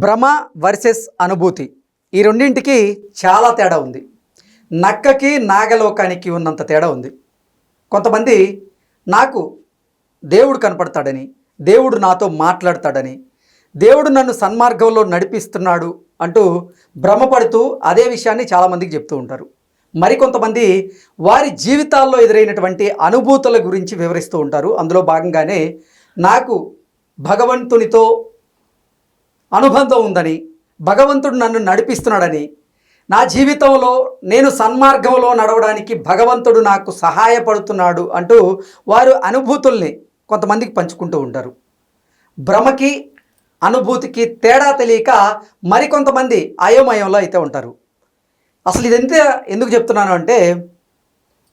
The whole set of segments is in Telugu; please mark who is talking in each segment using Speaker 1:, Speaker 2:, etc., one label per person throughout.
Speaker 1: భ్రమ వర్సెస్ అనుభూతి ఈ రెండింటికి చాలా తేడా ఉంది. నక్కకి నాగలోకానికి ఉన్నంత తేడా ఉంది. కొంతమంది నాకు దేవుడు కనపడతాడని, దేవుడు నాతో మాట్లాడతాడని, దేవుడు నన్ను సన్మార్గంలో నడిపిస్తున్నాడు అంటూ భ్రమపడుతూ అదే విషయాన్ని చాలామందికి చెప్తూ ఉంటారు. మరికొంతమంది వారి జీవితాల్లో ఎదురైనటువంటి అనుభూతుల గురించి వివరిస్తూ ఉంటారు. అందులో భాగంగానే నాకు భగవంతునితో అనుబంధం ఉందని, భగవంతుడు నన్ను నడిపిస్తున్నాడని, నా జీవితంలో నేను సన్మార్గంలో నడవడానికి భగవంతుడు నాకు సహాయపడుతున్నాడు అంటూ వారు అనుభూతుల్ని కొంతమందికి పంచుకుంటూ ఉంటారు. భ్రమకి అనుభూతికి తేడా తెలియక మరికొంతమంది అయోమయంలో అయితే ఉంటారు. అసలు ఇదంతా ఎందుకు చెప్తున్నాను అంటే,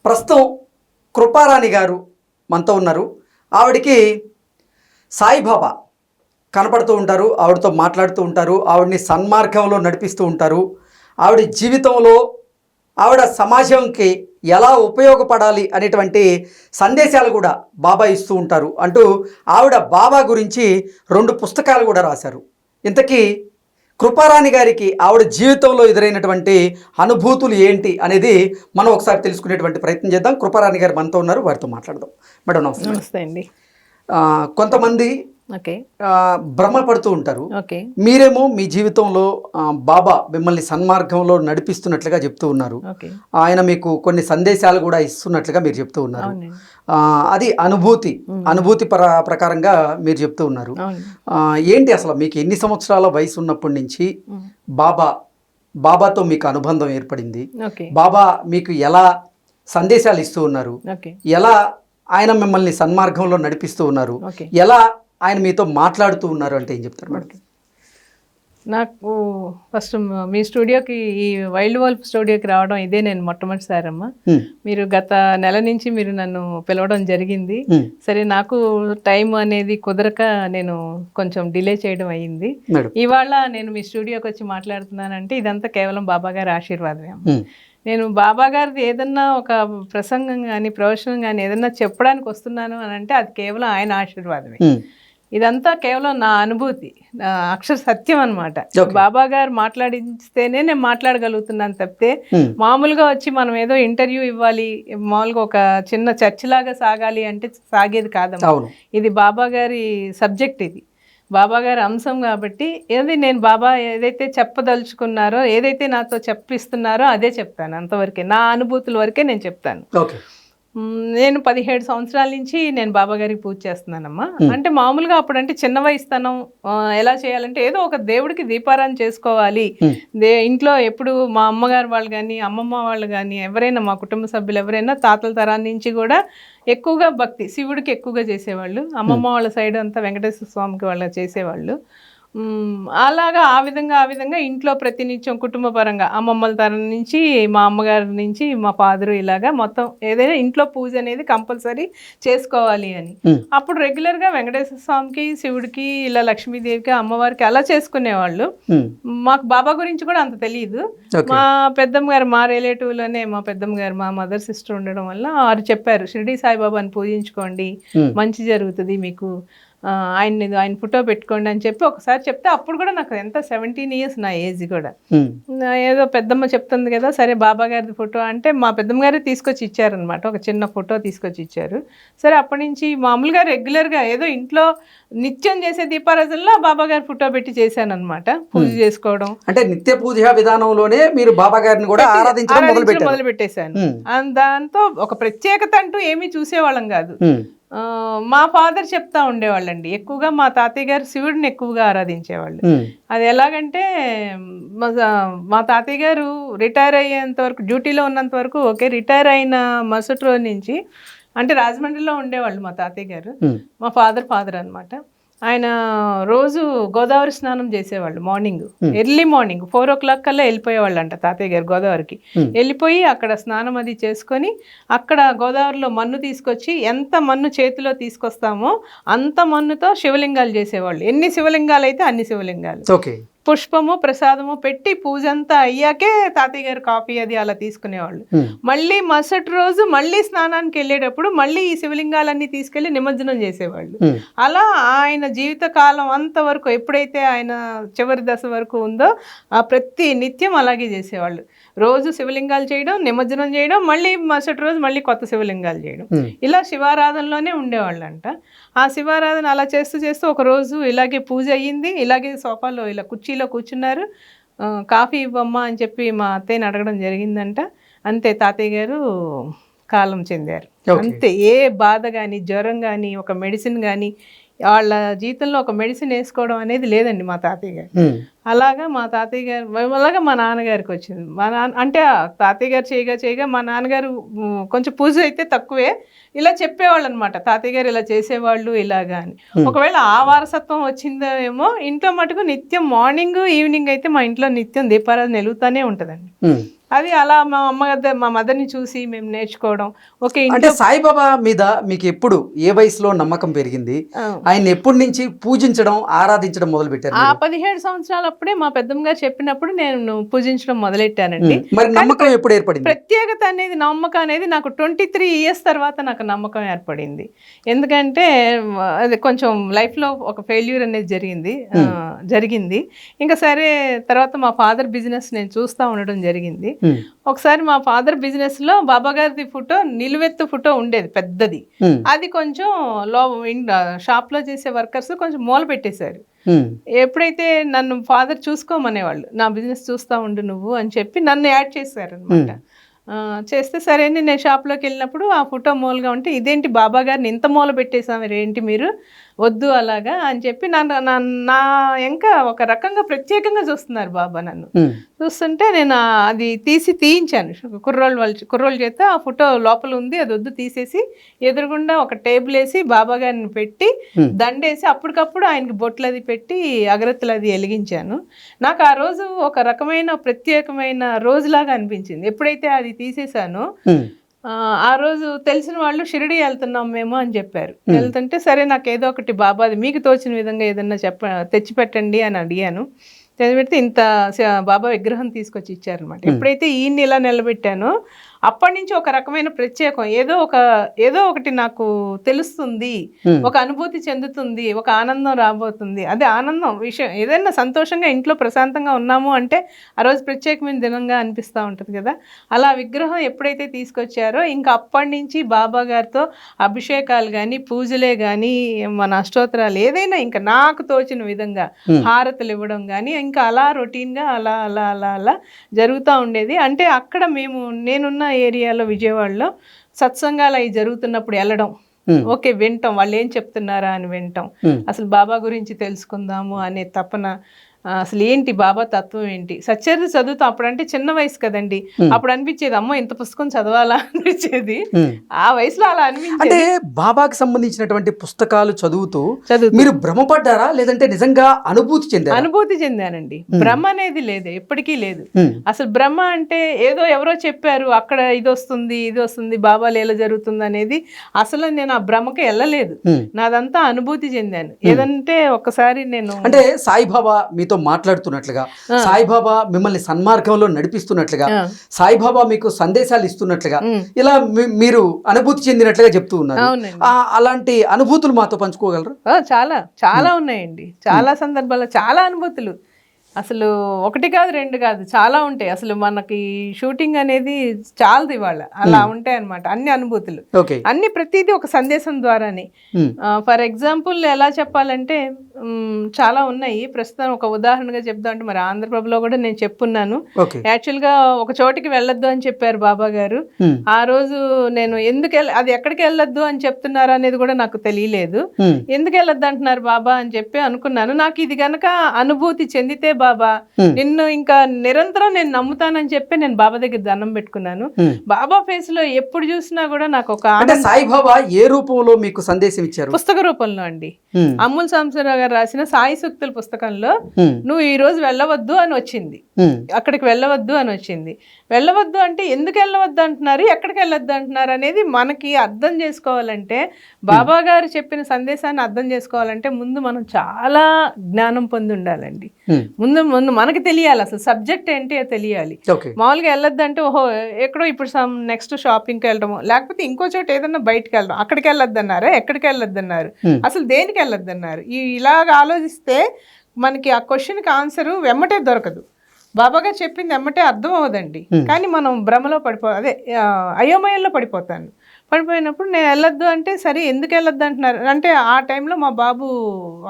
Speaker 1: ప్రస్తుతం కృపారాణి గారు మనతో ఉన్నారు. ఆవిడికి సాయిబాబా కనపడుతూ ఉంటారు, ఆవిడతో మాట్లాడుతూ ఉంటారు, ఆవిడని సన్మార్గంలో నడిపిస్తూ ఉంటారు. ఆవిడ జీవితంలో ఆవిడ సమాజంకి ఎలా ఉపయోగపడాలి అనేటువంటి సందేశాలు కూడా బాబా ఇస్తూ ఉంటారు అంటూ ఆవిడ బాబా గురించి 2 పుస్తకాలు కూడా రాశారు. ఇంతకీ కృపారాణి గారికి ఆవిడ జీవితంలో ఎదురైనటువంటి అనుభూతులు ఏంటి అనేది మనం ఒకసారి తెలుసుకునేటువంటి ప్రయత్నం చేద్దాం. కృపారాణి గారు మనతో ఉన్నారు, వారితో మాట్లాడదాం. మేడం నమస్తే.
Speaker 2: నమస్తే అండి.
Speaker 1: కొంతమంది
Speaker 2: ఓకే
Speaker 1: భ్రమపడుతూ ఉంటారు.
Speaker 2: ఓకే,
Speaker 1: మీరేమో మీ జీవితంలో బాబా మిమ్మల్ని సన్మార్గంలో నడిపిస్తున్నట్లుగా చెప్తూ ఉన్నారు. ఆయన మీకు కొన్ని సందేశాలు కూడా ఇస్తున్నట్లుగా మీరు చెప్తూ ఉన్నారు. అది అనుభూతి ప్రకారంగా మీరు చెప్తూ ఉన్నారు. ఏంటి అసలు మీకు ఎన్ని సంవత్సరాల వయసు ఉన్నప్పటి నుంచి బాబాతో మీకు అనుబంధం ఏర్పడింది? బాబా మీకు ఎలా సందేశాలు ఇస్తూ ఉన్నారు? ఎలా ఆయన మిమ్మల్ని సన్మార్గంలో నడిపిస్తూ ఉన్నారు? ఎలా ఆయన మీతో మాట్లాడుతూ ఉన్నారు అంటే ఏం చెప్తారు మేడం?
Speaker 2: నాకు ఫస్ట్ మీ స్టూడియోకి, ఈ వైల్డ్ వల్ఫ్ స్టూడియోకి రావడం ఇదే నేను మొట్టమొదటిసారమ్మా. మీరు గత నెల నుంచి మీరు నన్ను పిలవడం జరిగింది. సరే, నాకు టైం అనేది కుదరక నేను కొంచెం డిలే చేయడం అయ్యింది. ఇవాళ నేను మీ స్టూడియోకి వచ్చి మాట్లాడుతున్నానంటే ఇదంతా కేవలం బాబా గారి ఆశీర్వాదమే. నేను బాబా గారిది ఏదన్నా ఒక ప్రసంగం కానీ ప్రవచనం కానీ ఏదన్నా చెప్పడానికి వస్తున్నాను అని అంటే అది కేవలం ఆయన ఆశీర్వాదమే. ఇదంతా కేవలం నా అనుభూతి, అక్షర సత్యం అనమాట. బాబా గారు మాట్లాడిస్తేనే నేను మాట్లాడగలుగుతున్నాను తప్పితే మామూలుగా వచ్చి మనం ఏదో ఇంటర్వ్యూ ఇవ్వాలి, మామూలుగా ఒక చిన్న చర్చ లాగా సాగాలి అంటే సాగేది కాదమ్మా. ఇది బాబా గారి సబ్జెక్ట్, ఇది బాబా గారి అంశం. కాబట్టి ఏది నేను బాబా ఏదైతే చెప్పదలుచుకున్నారో, ఏదైతే నాతో చెప్పిస్తున్నారో అదే చెప్తాను. అంతవరకే, నా అనుభూతుల వరకే నేను చెప్తాను. నేను 17 సంవత్సరాల నుంచి నేను బాబా గారికి పూజ చేస్తున్నానమ్మా. అంటే మామూలుగా అప్పుడంటే చిన్న వయసుతనం, ఎలా చేయాలంటే ఏదో ఒక దేవుడికి దీపారాధన చేసుకోవాలి. ఇంట్లో ఎప్పుడు మా అమ్మగారు వాళ్ళు కానీ అమ్మమ్మ వాళ్ళు కానీ ఎవరైనా, మా కుటుంబ సభ్యులు ఎవరైనా తాతల తరాల నుంచి కూడా ఎక్కువగా భక్తి శివుడికి ఎక్కువగా చేసేవాళ్ళు. అమ్మమ్మ వాళ్ళ సైడ్ అంతా వెంకటేశ్వర స్వామికి వాళ్ళ చేసేవాళ్ళు. అలాగా ఆ విధంగా ఇంట్లో ప్రతినిత్యం కుటుంబ పరంగా అమ్మమ్మల తరం నుంచి, మా అమ్మగారి నుంచి మా ఫాదరు, ఇలాగా మొత్తం ఏదైనా ఇంట్లో పూజ అనేది కంపల్సరీ చేసుకోవాలి అని. అప్పుడు రెగ్యులర్గా వెంకటేశ్వర స్వామికి, శివుడికి, ఇలా లక్ష్మీదేవికి, అమ్మవారికి అలా చేసుకునేవాళ్ళు. మాకు బాబా గురించి కూడా అంత తెలియదు. మా పెద్దమ్మ గారు, మా రిలేటివ్లోనే మా పెద్దమ్మ గారు, మా మదర్ సిస్టర్ ఉండడం వల్ల వారు చెప్పారు, షిరిడి సాయిబాబాని పూజించుకోండి, మంచి జరుగుతుంది మీకు, ఆయన ఫోటో పెట్టుకోండి అని చెప్పి ఒకసారి చెప్తే, అప్పుడు కూడా నాకు ఎంత 17 years నా ఏజ్ కూడా. ఏదో పెద్దమ్మ చెప్తుంది కదా, సరే బాబా గారి ఫోటో అంటే మా పెద్దమ్మ గారే తీసుకొచ్చి ఇచ్చారనమాట. ఒక చిన్న ఫోటో తీసుకొచ్చి ఇచ్చారు. సరే, అప్పటి నుంచి మామూలుగా రెగ్యులర్గా ఏదో ఇంట్లో నిత్యం చేసే దీపారాధనలో బాబా గారి ఫోటో పెట్టి చేశాను అనమాట, పూజ చేసుకోవడం.
Speaker 1: అంటే నిత్య పూజ విధానంలోనే మీరు బాబా గారిని కూడా ఆరాధించడం మొదలు
Speaker 2: పెట్టేశాను. దాంతో ఒక ప్రత్యేకత అంటూ ఏమీ చూసేవాళ్ళం కాదు. మా ఫాదర్ చెప్తా ఉండేవాళ్ళండి, ఎక్కువగా మా తాతయ్య గారు శివుడిని ఎక్కువగా ఆరాధించేవాళ్ళు. అది ఎలాగంటే, మా తాతయ్య గారు రిటైర్ అయ్యేంత వరకు, డ్యూటీలో ఉన్నంత వరకు ఓకే, రిటైర్ అయిన మరుసటి రోజు నుంచి, అంటే రాజమండ్రిలో ఉండేవాళ్ళు మా తాతయ్య గారు, మా ఫాదర్ అనమాట. ఆయన రోజు గోదావరి స్నానం చేసేవాళ్ళు. ఎర్లీ మార్నింగ్ 4 o'clock కల్లా వెళ్ళిపోయేవాళ్ళు అంట తాతయ్య గారు గోదావరికి. వెళ్ళిపోయి అక్కడ స్నానం అది చేసుకొని, అక్కడ గోదావరిలో మన్ను తీసుకొచ్చి, ఎంత మన్ను చేతిలో తీసుకొస్తామో అంత మన్నుతో శివలింగాలు చేసేవాళ్ళు. ఎన్ని శివలింగాలు అయితే అన్ని శివలింగాలు. పుష్పము ప్రసాదము పెట్టి పూజ అంతా అయ్యాకే తాతయ్య గారు కాఫీ అది అలా తీసుకునేవాళ్ళు. మళ్ళీ మరుసటి రోజు మళ్ళీ స్నానానికి వెళ్ళేటప్పుడు మళ్ళీ ఈ శివలింగాలన్నీ తీసుకెళ్లి నిమజ్జనం చేసేవాళ్ళు. అలా ఆయన జీవిత కాలం అంతవరకు ఎప్పుడైతే ఆయన చివరి దశ వరకు ఉందో ఆ ప్రతి నిత్యం అలాగే చేసేవాళ్ళు. రోజు శివలింగాలు చేయడం, నిమజ్జనం చేయడం, మళ్ళీ మరుసటి రోజు మళ్ళీ కొత్త శివలింగాలు చేయడం, ఇలా శివారాధనలోనే ఉండేవాళ్ళంట. ఆ శివారాధన అలా చేస్తూ చేస్తూ ఒక రోజు ఇలాగే పూజ అయ్యింది, ఇలాగే సోఫాలో ఇలా కుర్చీలో కూర్చున్నారు. కాఫీ ఇవ్వమ్మా అని చెప్పి మా అత్తయ్యని అడగడం జరిగిందంట. అంతే తాతయ్య గారు కాలం చెందారు. అంతే. ఏ బాధ కానీ, జ్వరం కానీ, ఒక మెడిసిన్ కానీ, వాళ్ళ జీవితంలో ఒక మెడిసిన్ వేసుకోవడం అనేది లేదండి మా తాతయ్య గారు. అలాగా మా తాతయ్య గారు అలాగా మా నాన్నగారికి వచ్చింది. మా నాన్న అంటే తాతయ్య గారు చేయగా మా నాన్నగారు కొంచెం పూజ అయితే తక్కువే, ఇలా చెప్పేవాళ్ళు అనమాట. తాతయ్య గారు ఇలా చేసేవాళ్ళు ఇలాగా అని. ఒకవేళ ఆ వారసత్వం వచ్చిందో ఏమో. ఇంట్లో మటుకు నిత్యం మార్నింగ్ ఈవినింగ్ అయితే మా ఇంట్లో నిత్యం దీపారాధన వెలుగుతానే ఉంటుందండి. అది అలా మా మదర్ని చూసి మేము నేర్చుకోవడం. ఓకే.
Speaker 1: అంటే సాయిబాబా మీద మీకు ఎప్పుడు ఏ వయసులో నమ్మకం పెరిగింది? ఆయన ఎప్పటి నుంచి పూజించడం ఆరాధించడం మొదలు పెట్టారు?
Speaker 2: ఆ 17 సంవత్సరాలప్పుడే మా పెద్దమ్మ గారు చెప్పినప్పుడు నేను పూజించడం మొదలెట్టానండి.
Speaker 1: మరి నమ్మకం ఎప్పుడు ఏర్పడింది?
Speaker 2: ప్రత్యేకత అనేది, నమ్మకం అనేది నాకు 23 ఇయర్స్ తర్వాత నాకు నమ్మకం ఏర్పడింది. ఎందుకంటే అది కొంచెం లైఫ్లో ఒక ఫెయిల్యూర్ అనేది జరిగింది. ఇంకా సరే తర్వాత మా ఫాదర్ బిజినెస్ నేను చూస్తూ ఉండడం జరిగింది. ఒకసారి మా ఫాదర్ బిజినెస్ లో బాబా గారిది ఫోటో, నిలువెత్తు ఫోటో ఉండేది పెద్దది. అది కొంచెం షాప్ లో చేసే వర్కర్స్ కొంచెం మూల పెట్టేశారు. ఎప్పుడైతే నన్ను ఫాదర్ చూసుకోమనేవాళ్ళు, నా బిజినెస్ చూస్తా ఉండు నువ్వు అని చెప్పి నన్ను యాడ్ చేశారు అనమాట. చేస్తే సరే అని నేను షాప్లోకి వెళ్ళినప్పుడు ఆ ఫోటో మూలగా ఉంటే, ఇదేంటి బాబా గారిని ఇంత మూల పెట్టేసాము ఏంటి మీరు, వద్దు అలాగా అని చెప్పి నా ఇంకా ఒక రకంగా ప్రత్యేకంగా చూస్తున్నారు బాబా. నన్ను చూస్తుంటే నేను అది తీయించాను. కుర్రోళ్ళ చేత ఆ ఫోటో లోపల ఉంది, అది వద్దు తీసేసి ఎదురుగుండా ఒక టేబుల్ వేసి బాబా గారిని పెట్టి దండేసి అప్పటికప్పుడు ఆయనకి బొట్లు అది పెట్టి అగరత్తులు అది వెలిగించాను. నాకు ఆ రోజు ఒక రకమైన ప్రత్యేకమైన రోజులాగా అనిపించింది. ఎప్పుడైతే అది తీసేసానో ఆ రోజు తెలిసిన వాళ్ళు షిరిడి వెళ్తున్నాం మేము అని చెప్పారు. వెళ్తుంటే సరే నాకు ఏదో ఒకటి బాబాది మీకు తోచిన విధంగా ఏదన్నా తెచ్చి పెట్టండి అని అడిగాను. తెచ్చిపెడితే ఇంత బాబా విగ్రహం తీసుకొచ్చి ఇచ్చారనమాట. ఎప్పుడైతే ఈయన్ని ఇలా నిలబెట్టానో అప్పటి నుంచి ఒక రకమైన ప్రత్యేకం, ఏదో ఒకటి నాకు తెలుస్తుంది, ఒక అనుభూతి చెందుతుంది, ఒక ఆనందం రాబోతుంది. అదే ఆనందం విషయం. ఏదైనా సంతోషంగా ఇంట్లో ప్రశాంతంగా ఉన్నాము అంటే ఆ రోజు ప్రత్యేకమైన దినంగా అనిపిస్తూ ఉంటుంది కదా. అలా విగ్రహం ఎప్పుడైతే తీసుకొచ్చారో ఇంకా అప్పటి నుంచి బాబా గారితో అభిషేకాలు కానీ, పూజలే కానీ, మన అష్టోత్తరాలు ఏదైనా ఇంకా నాకు తోచిన విధంగా హారతులు ఇవ్వడం కానీ, ఇంకా అలా రొటీన్గా అలా అలా అలా అలా జరుగుతూ ఉండేది. అంటే అక్కడ నేనున్న ఏరియాలో విజయవాడలో సత్సంగాలు అవి జరుగుతున్నప్పుడు వెళ్ళడం, ఓకే వింటాం, వాళ్ళు ఏం చెప్తున్నారా అని వింటాం, అసలు బాబా గురించి తెలుసుకుందాము అనే తపన, అసలు ఏంటి బాబా తత్వం ఏంటి. సత్యచరిత్ర చదువుతాం. అప్పుడంటే చిన్న వయసు కదండి, అప్పుడు అనిపించేది అమ్మో ఇంత పుస్తకం చదవాలా అనిపించేది. ఆ వయసులో అలా అనిపించేది.
Speaker 1: అంటే బాబాకి సంబంధించినటువంటి పుస్తకాలు చదువుతూ మీరు భ్రమపడ్డారా, లేదంటే నిజంగా అనుభూతి చెందారా?
Speaker 2: అనుభూతి చెందానండి. భ్రమ అనేది లేదు, ఎప్పటికీ లేదు. అసలు భ్రమ అంటే ఏదో ఎవరో చెప్పారు అక్కడ ఇది వస్తుంది బాబా లీల జరుగుతుంది అనేది అసలు నేను ఆ భ్రమకి వెళ్ళలేదు. నాదంతా అనుభూతి చెందాను. ఏదంటే ఒక్కసారి నేను
Speaker 1: అంటే సాయిబాబా మీతో మాట్లాడుతున్నట్లుగా, సాయిబాబా మిమ్మల్ని సన్మార్గంలో నడిపిస్తున్నట్లుగా, సాయిబాబా మీకు సందేశాలు ఇస్తున్నట్లుగా ఇలా మీరు అనుభూతి చెందినట్లుగా చెప్తూ ఉన్నారు. అలాంటి అనుభూతులు మాతో పంచుకోగలరు?
Speaker 2: చాలా చాలా ఉన్నాయండి. చాలా సందర్భాల్లో చాలా అనుభూతులు. అసలు ఒకటి కాదు, రెండు కాదు, చాలా ఉంటాయి. అసలు మనకి షూటింగ్ అనేది చాలదు ఇవాళ, అలా ఉంటాయి అన్నమాట అన్ని అనుభూతులు. అన్ని ప్రతిదీ ఒక సందేశం ద్వారానే. ఫర్ ఎగ్జాంపుల్ ఎలా చెప్పాలంటే చాలా ఉన్నాయి. ప్రస్తుతం ఒక ఉదాహరణగా చెప్దాం అంటే, మరి ఆంధ్రప్రభలో కూడా నేను చెప్పున్నాను. యాక్చువల్గా ఒక చోటికి వెళ్ళొద్దు అని చెప్పారు బాబా గారు. ఆ రోజు నేను అది ఎక్కడికి వెళ్ళొద్దు అని చెప్తున్నారు అనేది కూడా నాకు తెలియలేదు. ఎందుకు వెళ్ళొద్దు అంటున్నారు బాబా అని చెప్పి అనుకున్నాను. నాకు ఇది గనక అనుభూతి చెందితే బాబా నిన్ను ఇంకా నిరంతరం నేను నమ్ముతానని చెప్పి నేను బాబా దగ్గర దండం పెట్టుకున్నాను. బాబా ఫేస్ లో ఎప్పుడు చూసినా కూడా నాకు ఒక
Speaker 1: సాయిబాబా ఏ రూపంలో మీకు సందేశం ఇచ్చారు?
Speaker 2: పుస్తక రూపంలో అండి. అమ్ముల్ సాంబశివరావు గారు రాసిన సాయి సూక్తుల పుస్తకంలో నువ్వు ఈ రోజు వెళ్ళవద్దు అని వచ్చింది, అక్కడికి వెళ్ళవద్దు అని వచ్చింది. వెళ్ళవద్దు అంటే ఎందుకు వెళ్ళవద్దు అంటున్నారు, ఎక్కడికి వెళ్ళొద్దు అంటున్నారు అనేది మనకి అర్థం చేసుకోవాలంటే, బాబా గారు చెప్పిన సందేశాన్ని అర్థం చేసుకోవాలంటే ముందు మనం చాలా జ్ఞానం పొంది ఉండాలండి. ముందు ముందు మనకి తెలియాలి అసలు సబ్జెక్ట్ ఏంటి తెలియాలి. మామూలుగా వెళ్ళొద్దు అంటే ఓహో ఎక్కడో ఇప్పుడు నెక్స్ట్ షాపింగ్కి వెళ్ళడము, లేకపోతే ఇంకో చోట ఏదన్నా బయటకు వెళ్ళడం, అక్కడికి వెళ్ళొద్దు అన్నారా, ఎక్కడికి వెళ్ళొద్దు అన్నారు, అసలు దేనికి వెళ్ళొద్దు అన్నారు. ఇలాగ ఆలోచిస్తే మనకి ఆ క్వశ్చన్కి ఆన్సర్ వెమ్మటే దొరకదు. బాబాగారు చెప్పింది వెమ్మటే అర్థం అవ్వదండి. కానీ మనం భ్రమలో అయోమయంలో పడిపోయినప్పుడు నేను వెళ్ళొద్దు అంటే సరే ఎందుకు వెళ్ళొద్దు అంటున్నారు అంటే, ఆ టైంలో మా బాబు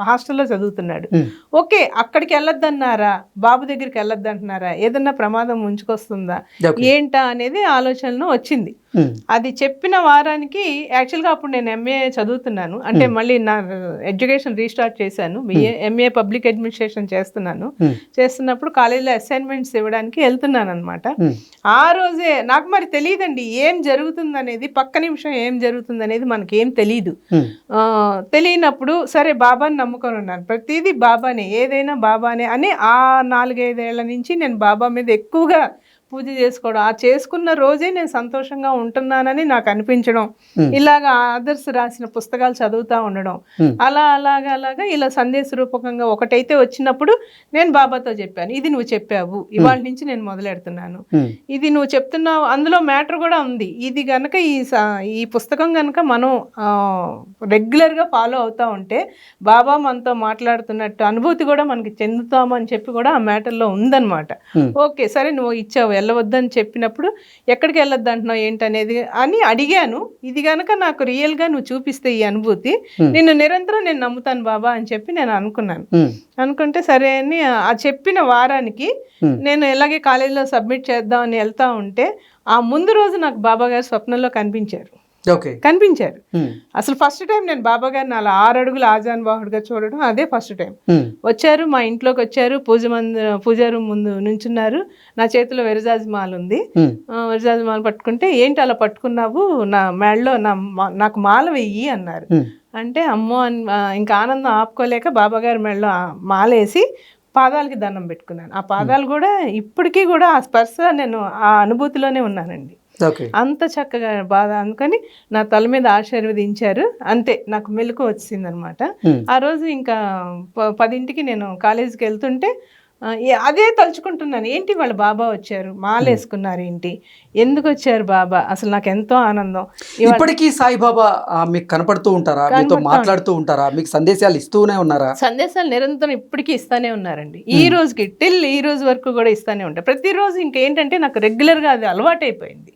Speaker 2: హాస్టల్లో చదువుతున్నాడు. ఓకే అక్కడికి వెళ్ళొద్దు అన్నారా, బాబు దగ్గరికి వెళ్ళొద్దు అంటున్నారా, ఏదన్నా ప్రమాదం ముంచుకొస్తుందా ఏంటా అనేది ఆలోచనలో వచ్చింది. అది చెప్పిన వారానికి యాక్చువల్గా అప్పుడు నేను ఎంఏ చదువుతున్నాను, అంటే మళ్ళీ నా ఎడ్యుకేషన్ రీస్టార్ట్ చేశాను, ఎంఏ పబ్లిక్ అడ్మినిస్ట్రేషన్ చేస్తున్నప్పుడు కాలేజీలో అసైన్మెంట్స్ ఇవ్వడానికి వెళ్తున్నాను అనమాట. ఆ రోజే నాకు మరి తెలియదండి ఏం జరుగుతుంది అనేది, పక్క నిమిషం ఏం జరుగుతుంది అనేది మనకి ఏం తెలియదు. తెలియనప్పుడు సరే బాబాని నమ్ముకొని ఉన్నాను, ప్రతిదీ బాబానే, ఏదైనా బాబానే అని ఆ 4-5 ఏళ్ల నుంచి నేను బాబా మీద ఎక్కువగా పూజ చేసుకోవడం, ఆ చేసుకున్న రోజే నేను సంతోషంగా ఉంటున్నానని నాకు అనిపించడం, ఇలాగ ఆదర్శ్ రాసిన పుస్తకాలు చదువుతూ ఉండడం, అలాగా ఇలా సందేశ రూపకంగా ఒకటైతే వచ్చినప్పుడు నేను బాబాతో చెప్పాను, ఇది నువ్వు చెప్పావు, ఇవాళ నుంచి నేను మొదలెడుతున్నాను, ఇది నువ్వు చెప్తున్నావు, అందులో మ్యాటర్ కూడా ఉంది, ఇది గనక ఈ పుస్తకం గనక మనం రెగ్యులర్గా ఫాలో అవుతా ఉంటే బాబా మనతో మాట్లాడుతున్నట్టు అనుభూతి కూడా మనకి చెందుతామని చెప్పి కూడా ఆ మ్యాటర్లో ఉందన్నమాట. ఓకే సరే నువ్వు ఇచ్చావు, వెళ్ళవద్దని చెప్పినప్పుడు ఎక్కడికి వెళ్ళొద్దు అంటున్నావు ఏంటనేది అని అడిగాను. ఇది కనుక నాకు రియల్గా నువ్వు చూపిస్తే ఈ అనుభూతి, నిన్ను నిరంతరం నేను నమ్ముతాను బాబా అని చెప్పి నేను అనుకుంటే సరే అని ఆ చెప్పిన వారానికి నేను ఎలాగే కాలేజీలో సబ్మిట్ చేద్దామని వెళ్తా ఉంటే ఆ ముందు రోజు నాకు బాబా గారు స్వప్నంలో కనిపించారు. అసలు ఫస్ట్ టైం నేను బాబా గారిని అలా 6 అడుగులు ఆజాన్ బాహుడుగా చూడడం అదే ఫస్ట్ టైం. వచ్చారు, మా ఇంట్లోకి వచ్చారు, పూజా రూమ్ ముందు నుంచున్నారు, నా చేతిలో విరజాజమాల ఉంది, విరజాజమాల పట్టుకుంటే ఏంటి అలా పట్టుకున్నావు, నా మెడలో నాకు మాల వెయ్యి అన్నారు. అంటే అమ్మో అని ఇంకా ఆనందం ఆపుకోలేక బాబా గారి మెడలో మాలేసి పాదాలకి దండం పెట్టుకున్నాను. ఆ పాదాలు కూడా ఇప్పటికీ కూడా ఆ స్పర్శ నేను ఆ అనుభూతిలోనే ఉన్నానండి. అంత చక్కగా బాధ అనుకొని నా తల మీద ఆశీర్వదించారు, అంతే నాకు మెలకు వచ్చిందనమాట. ఆ రోజు ఇంకా 10ంటికి నేను కాలేజీకి వెళ్తుంటే అదే తలుచుకుంటున్నాను, ఏంటి వాళ్ళ బాబా వచ్చారు, మాలేసుకున్నారు ఏంటి, ఎందుకు వచ్చారు బాబా, అసలు నాకు ఎంతో ఆనందం.
Speaker 1: ఇప్పటికీ సాయిబాబా మీకు కనపడుతూ ఉంటారా, మీతో మాట్లాడుతూ ఉంటారా, మీకు సందేశాలు ఇస్తూనే ఉన్నారా?
Speaker 2: సందేశాలు నిరంతరం ఇప్పటికీ ఇస్తానే ఉన్నారండి, ఈ రోజుకి ఈ రోజు వరకు కూడా ఇస్తానే ఉంటారు. ప్రతిరోజు ఇంకేంటంటే నాకు రెగ్యులర్గా అది అలవాటైపోయింది.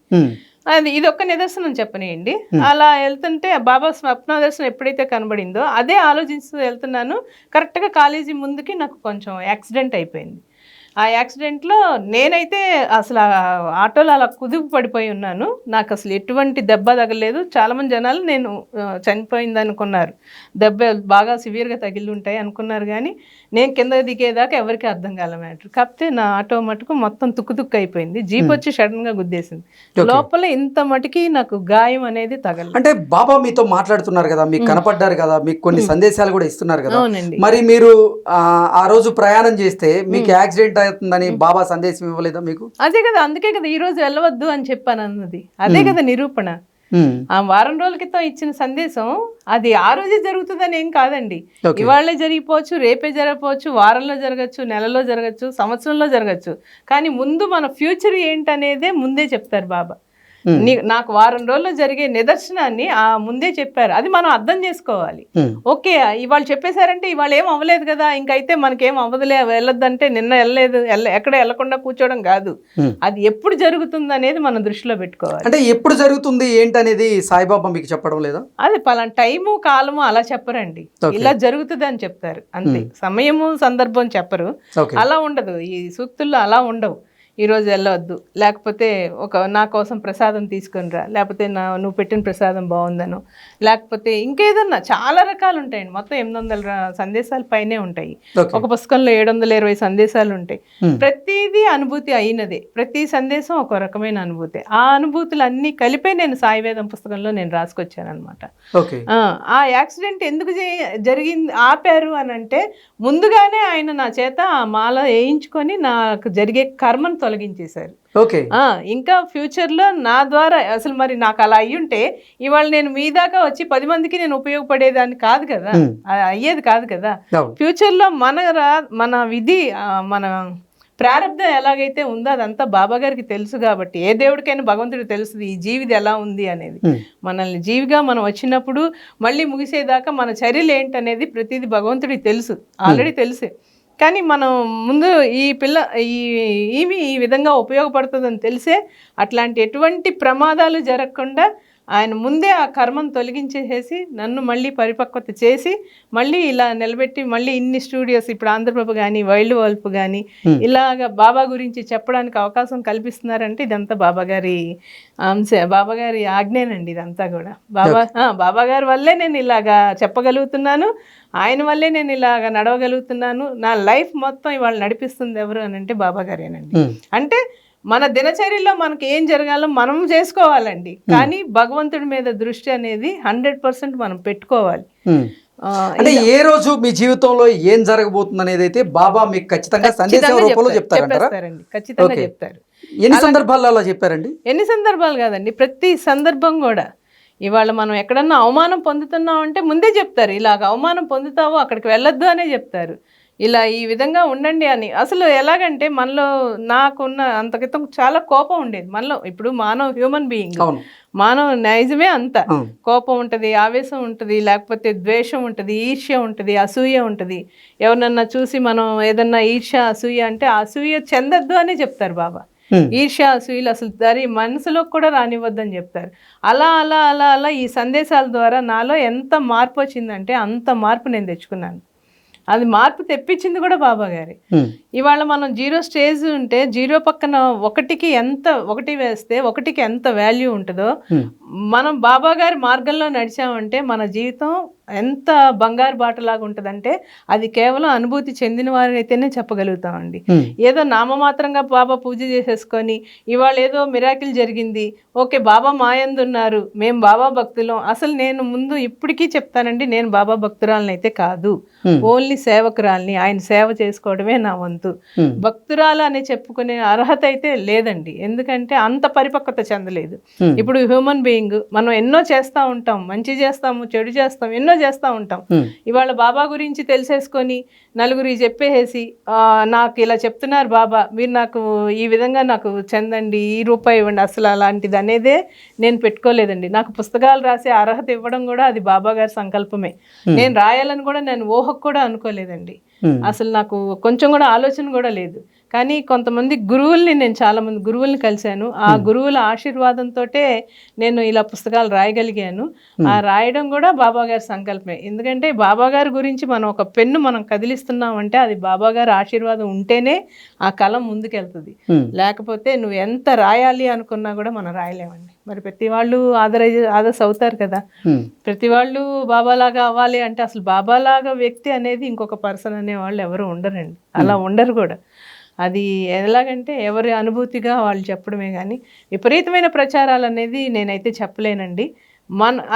Speaker 2: అది ఇది ఒక్క నిదర్శనం చెప్పనియండి. అలా వెళ్తుంటే బాబా స్వప్న దర్శనం ఎప్పుడైతే కనబడిందో అదే ఆలోచిస్తూ వెళ్తున్నాను. కరెక్ట్గా కాలేజీ ముందుకి నాకు కొంచెం యాక్సిడెంట్ అయిపోయింది. ఆ యాక్సిడెంట్లో నేనైతే అసలు ఆటోలో అలా కుదుపు పడిపోయి ఉన్నాను, నాకు అసలు ఎటువంటి దెబ్బ తగలేదు. చాలామంది జనాలు నేను చనిపోయింది అనుకున్నారు, దెబ్బ బాగా సివియర్గా తగిలి ఉంటాయి అనుకున్నారు, కానీ నేను కింద దిగేదాకా ఎవరికి అర్థం కాల మ్యాటర్. కాకపోతే నా ఆటో మటుకు మొత్తం తుక్కు అయిపోయింది, జీప్ వచ్చి సడన్గా గుద్దేసింది. లోపల ఇంత మటుకి నాకు గాయం అనేది తగలదు.
Speaker 1: అంటే బాబా మీతో మాట్లాడుతున్నారు కదా, మీకు కనపడ్డారు కదా, మీకు కొన్ని సందేశాలు కూడా ఇస్తున్నారు కదా.
Speaker 2: అవునండి.
Speaker 1: మరి మీరు ఆ రోజు ప్రయాణం చేస్తే మీకు యాక్సిడెంట్ అవుతుందని బాబా సందేశం ఇవ్వలేదా మీకు?
Speaker 2: అదే కదా, అందుకే కదా ఈ రోజు వెళ్ళవద్దు అని చెప్పాను అన్నది, అదే కదా నిరూపణ. ఆ వారం రోజుల క్రితం ఇచ్చిన సందేశం అది ఆ రోజే జరుగుతుందని ఏం కాదండి, ఇవాళే జరిగిపోవచ్చు, రేపే జరగపోవచ్చు, వారంలో జరగచ్చు, నెలలో జరగచ్చు, సంవత్సరంలో జరగచ్చు, కానీ ముందు మన ఫ్యూచర్ ఏంటనేదే ముందే చెప్తారు బాబా. నాకు వారం రోజుల్లో జరిగే నిదర్శనాన్ని ఆ ముందే చెప్పారు, అది మనం అర్థం చేసుకోవాలి. ఓకే ఇవాళ చెప్పేశారంటే ఇవాళ ఏం అవ్వలేదు కదా, ఇంకైతే మనకేం అవ్వదులే, వెళ్ళొద్దంటే నిన్న వెళ్ళలేదు, ఎక్కడ వెళ్ళకుండా కూర్చోవడం కాదు, అది ఎప్పుడు జరుగుతుంది అనేది మనం దృష్టిలో పెట్టుకోవాలి.
Speaker 1: అంటే ఎప్పుడు జరుగుతుంది ఏంటనేది సాయిబాబా మీకు చెప్పడం లేదా?
Speaker 2: అది పలానా టైము కాలము అలా చెప్పరండి, ఇలా జరుగుతుంది అని చెప్తారు అంతే, సమయము సందర్భం చెప్పరు, అలా ఉండదు. ఈ సూక్తుల్లో అలా ఉండవు, ఈరోజు వెళ్ళవద్దు, లేకపోతే నా కోసం ప్రసాదం తీసుకొని రా, లేకపోతే నువ్వు పెట్టిన ప్రసాదం బాగుందను, లేకపోతే ఇంకేదన్నా చాలా రకాలు ఉంటాయండి. మొత్తం 800 సందేశాలు పైనే ఉంటాయి. ఒక పుస్తకంలో 720 సందేశాలు ఉంటాయి. ప్రతిదీ అనుభూతి అయినదే, ప్రతి సందేశం ఒక రకమైన అనుభూతి. ఆ అనుభూతులన్నీ కలిపే నేను సాయివేదం పుస్తకంలో నేను రాసుకొచ్చాను అనమాట. ఆ యాక్సిడెంట్ ఎందుకు జరిగింది ఆపారు అని అంటే, ముందుగానే ఆయన నా చేత ఆ మాల వేయించుకొని నాకు జరిగే కర్మను తొలగించేశారు. ఇంకా ఫ్యూచర్లో నా ద్వారా అసలు మరి నాకు అలా అయ్యుంటే ఇవాళ నేను మీ దాకా వచ్చి 10 మందికి నేను ఉపయోగపడేదాన్ని కాదు కదా, అయ్యేది కాదు కదా. ఫ్యూచర్లో మన విధి, మన ప్రారంభం ఎలాగైతే ఉందో అదంతా బాబా గారికి తెలుసు. కాబట్టి ఏ దేవుడికైనా భగవంతుడికి తెలుసు ఈ జీవిది ఎలా ఉంది అనేది. మనల్ని జీవిగా మనం వచ్చినప్పుడు మళ్ళీ ముగిసేదాకా మన చర్యలు ఏంటనేది ప్రతిదీ భగవంతుడికి తెలుసు, ఆల్రెడీ తెలుసే. కానీ మనం ముందు ఈమె ఈ విధంగా ఉపయోగపడుతుందని తెలిసే అట్లాంటి ఎటువంటి ప్రమాదాలు జరగకుండా ఆయన ముందే ఆ కర్మను తొలగించేసేసి నన్ను మళ్ళీ పరిపక్వత చేసి మళ్ళీ ఇలా నిలబెట్టి మళ్ళీ ఇన్ని స్టూడియోస్, ఇప్పుడు ఆంధ్రప్రభ కానీ వైల్డ్ వల్ఫ్ కానీ ఇలాగ బాబా గురించి చెప్పడానికి అవకాశం కల్పిస్తున్నారంటే ఇదంతా బాబాగారి బాబాగారి ఆజ్ఞేనండి. ఇదంతా కూడా బాబా గారి వల్లే నేను ఇలాగా చెప్పగలుగుతున్నాను, ఆయన వల్లే నేను ఇలాగ నడవగలుగుతున్నాను. నా లైఫ్ మొత్తం ఇవాళ నడిపిస్తుంది ఎవరు అని అంటే బాబా గారేనండి. అంటే మన దినచర్యలో మనకి ఏం జరగాలో మనం చేసుకోవాలండి, కానీ భగవంతుడి మీద దృష్టి అనేది 100% మనం పెట్టుకోవాలి.
Speaker 1: అంటే ఏ రోజు మీ జీవితంలో ఏం జరగబోతుంది అనేది అయితే బాబా మీకు ఖచ్చితంగా సందేశం రూపంలో చెప్తారండి.
Speaker 2: ఖచ్చితంగా చెప్తారు.
Speaker 1: ఎన్ని సందర్భాల్లో అలా చెప్పారండి?
Speaker 2: ఎన్ని సందర్భాలు కాదండి, ప్రతి సందర్భం కూడా. ఇవాళ మనం ఎక్కడన్నా అవమానం పొందుతున్నాం అంటే ముందే చెప్తారు, ఇలాగ అవమానం పొందుతావో అక్కడికి వెళ్ళొద్దు అనే చెప్తారు, ఇలా ఈ విధంగా ఉండండి అని. అసలు ఎలాగంటే మనలో నాకున్న అంత క్రితం చాలా కోపం ఉండేది మనలో. ఇప్పుడు హ్యూమన్ బీయింగ్, మానవ నైజమే అంత. కోపం ఉంటుంది, ఆవేశం ఉంటుంది, లేకపోతే ద్వేషం ఉంటుంది, ఈర్ష్య ఉంటుంది, అసూయ ఉంటుంది. ఎవరినన్నా చూసి మనం ఏదన్నా ఈర్ష్య అసూయ అంటే అసూయ చెందద్దు అనే చెప్తారు బాబా. ఈర్ష్య అసూయలు అసలు మనసులోకి కూడా రానివ్వద్దని చెప్తారు. అలా అలా అలా అలా ఈ సందేశాల ద్వారా నాలో ఎంత మార్పు వచ్చిందంటే అంత మార్పు నేను తెచ్చుకున్నాను. అది మార్పు తెప్పించింది కూడా బాబా గారి. ఇవాళ మనం 0 స్టేజ్ ఉంటే 0 పక్కన 1 వేస్తే 1కి ఎంత వాల్యూ ఉంటుందో, మనం బాబా గారి మార్గంలో నడిచామంటే మన జీవితం ఎంత బంగారు బాటలాగా ఉంటుందంటే అది కేవలం అనుభూతి చెందిన వారైతేనే చెప్పగలుగుతామండి. ఏదో నామమాత్రంగా బాబా పూజ చేసేసుకొని ఇవాళ ఏదో మిరాకిల్ జరిగింది, ఓకే బాబా మాయందున్నారు, మేము బాబా భక్తులం. అసలు నేను ముందు ఇప్పటికీ చెప్తానండి, నేను బాబా భక్తురాలని అయితే కాదు, ఓన్లీ సేవకురాల్ని. ఆయన సేవ చేసుకోవడమే నా వంతు. భక్తురాలు అని చెప్పుకునే అర్హత అయితే లేదండి, ఎందుకంటే అంత పరిపక్వత చెందలేదు. ఇప్పుడు హ్యూమన్ బీయింగ్ మనం ఎన్నో చేస్తూ ఉంటాం, మంచి చేస్తాము, చెడు చేస్తాం, ఎన్నో చేస్తూ ఉంటాం. ఇవాళ బాబా గురించి తెలిసేసుకొని నలుగురికి చెప్పేసి నాకు ఇలా చెప్తున్నారు బాబా, మీరు నాకు ఈ విధంగా నాకు చెందండి, ఈ రూపాయి ఇవ్వండి, అసలు అలాంటిది అనేదే నేను పెట్టుకోలేదండి. నాకు పుస్తకాలు రాసే అర్హత ఇవ్వడం కూడా అది బాబా గారి సంకల్పమే. నేను రాయాలని కూడా నేను ఊహకు కూడా అనుకోలేదండి. అసలు నాకు కొంచెం కూడా ఆలోచన కూడా లేదు. కానీ కొంతమంది గురువుల్ని, నేను చాలామంది గురువుల్ని కలిశాను. ఆ గురువుల ఆశీర్వాదంతో నేను ఇలా పుస్తకాలు రాయగలిగాను. ఆ రాయడం కూడా బాబా గారి సంకల్పమే. ఎందుకంటే బాబా గారి గురించి మనం ఒక పెన్ను మనం కదిలిస్తున్నామంటే అది బాబా గారి ఆశీర్వాదం ఉంటేనే ఆ కలం ముందుకెళ్తుంది. లేకపోతే నువ్వు ఎంత రాయాలి అనుకున్నా కూడా మనం రాయలేమండి. మరి ప్రతి వాళ్ళు ఆదర్శ అవుతారు కదా, ప్రతి వాళ్ళు బాబాలాగా అవ్వాలి అంటే అసలు బాబాలాగా వ్యక్తి అనేది ఇంకొక పర్సన్ అనే వాళ్ళు ఎవరు ఉండరండి, అలా ఉండరు కూడా. అది ఎలాగంటే ఎవరి అనుభూతిగా వాళ్ళు చెప్పడమే కానీ విపరీతమైన ప్రచారాలు అనేది నేనైతే చెప్పలేనండి.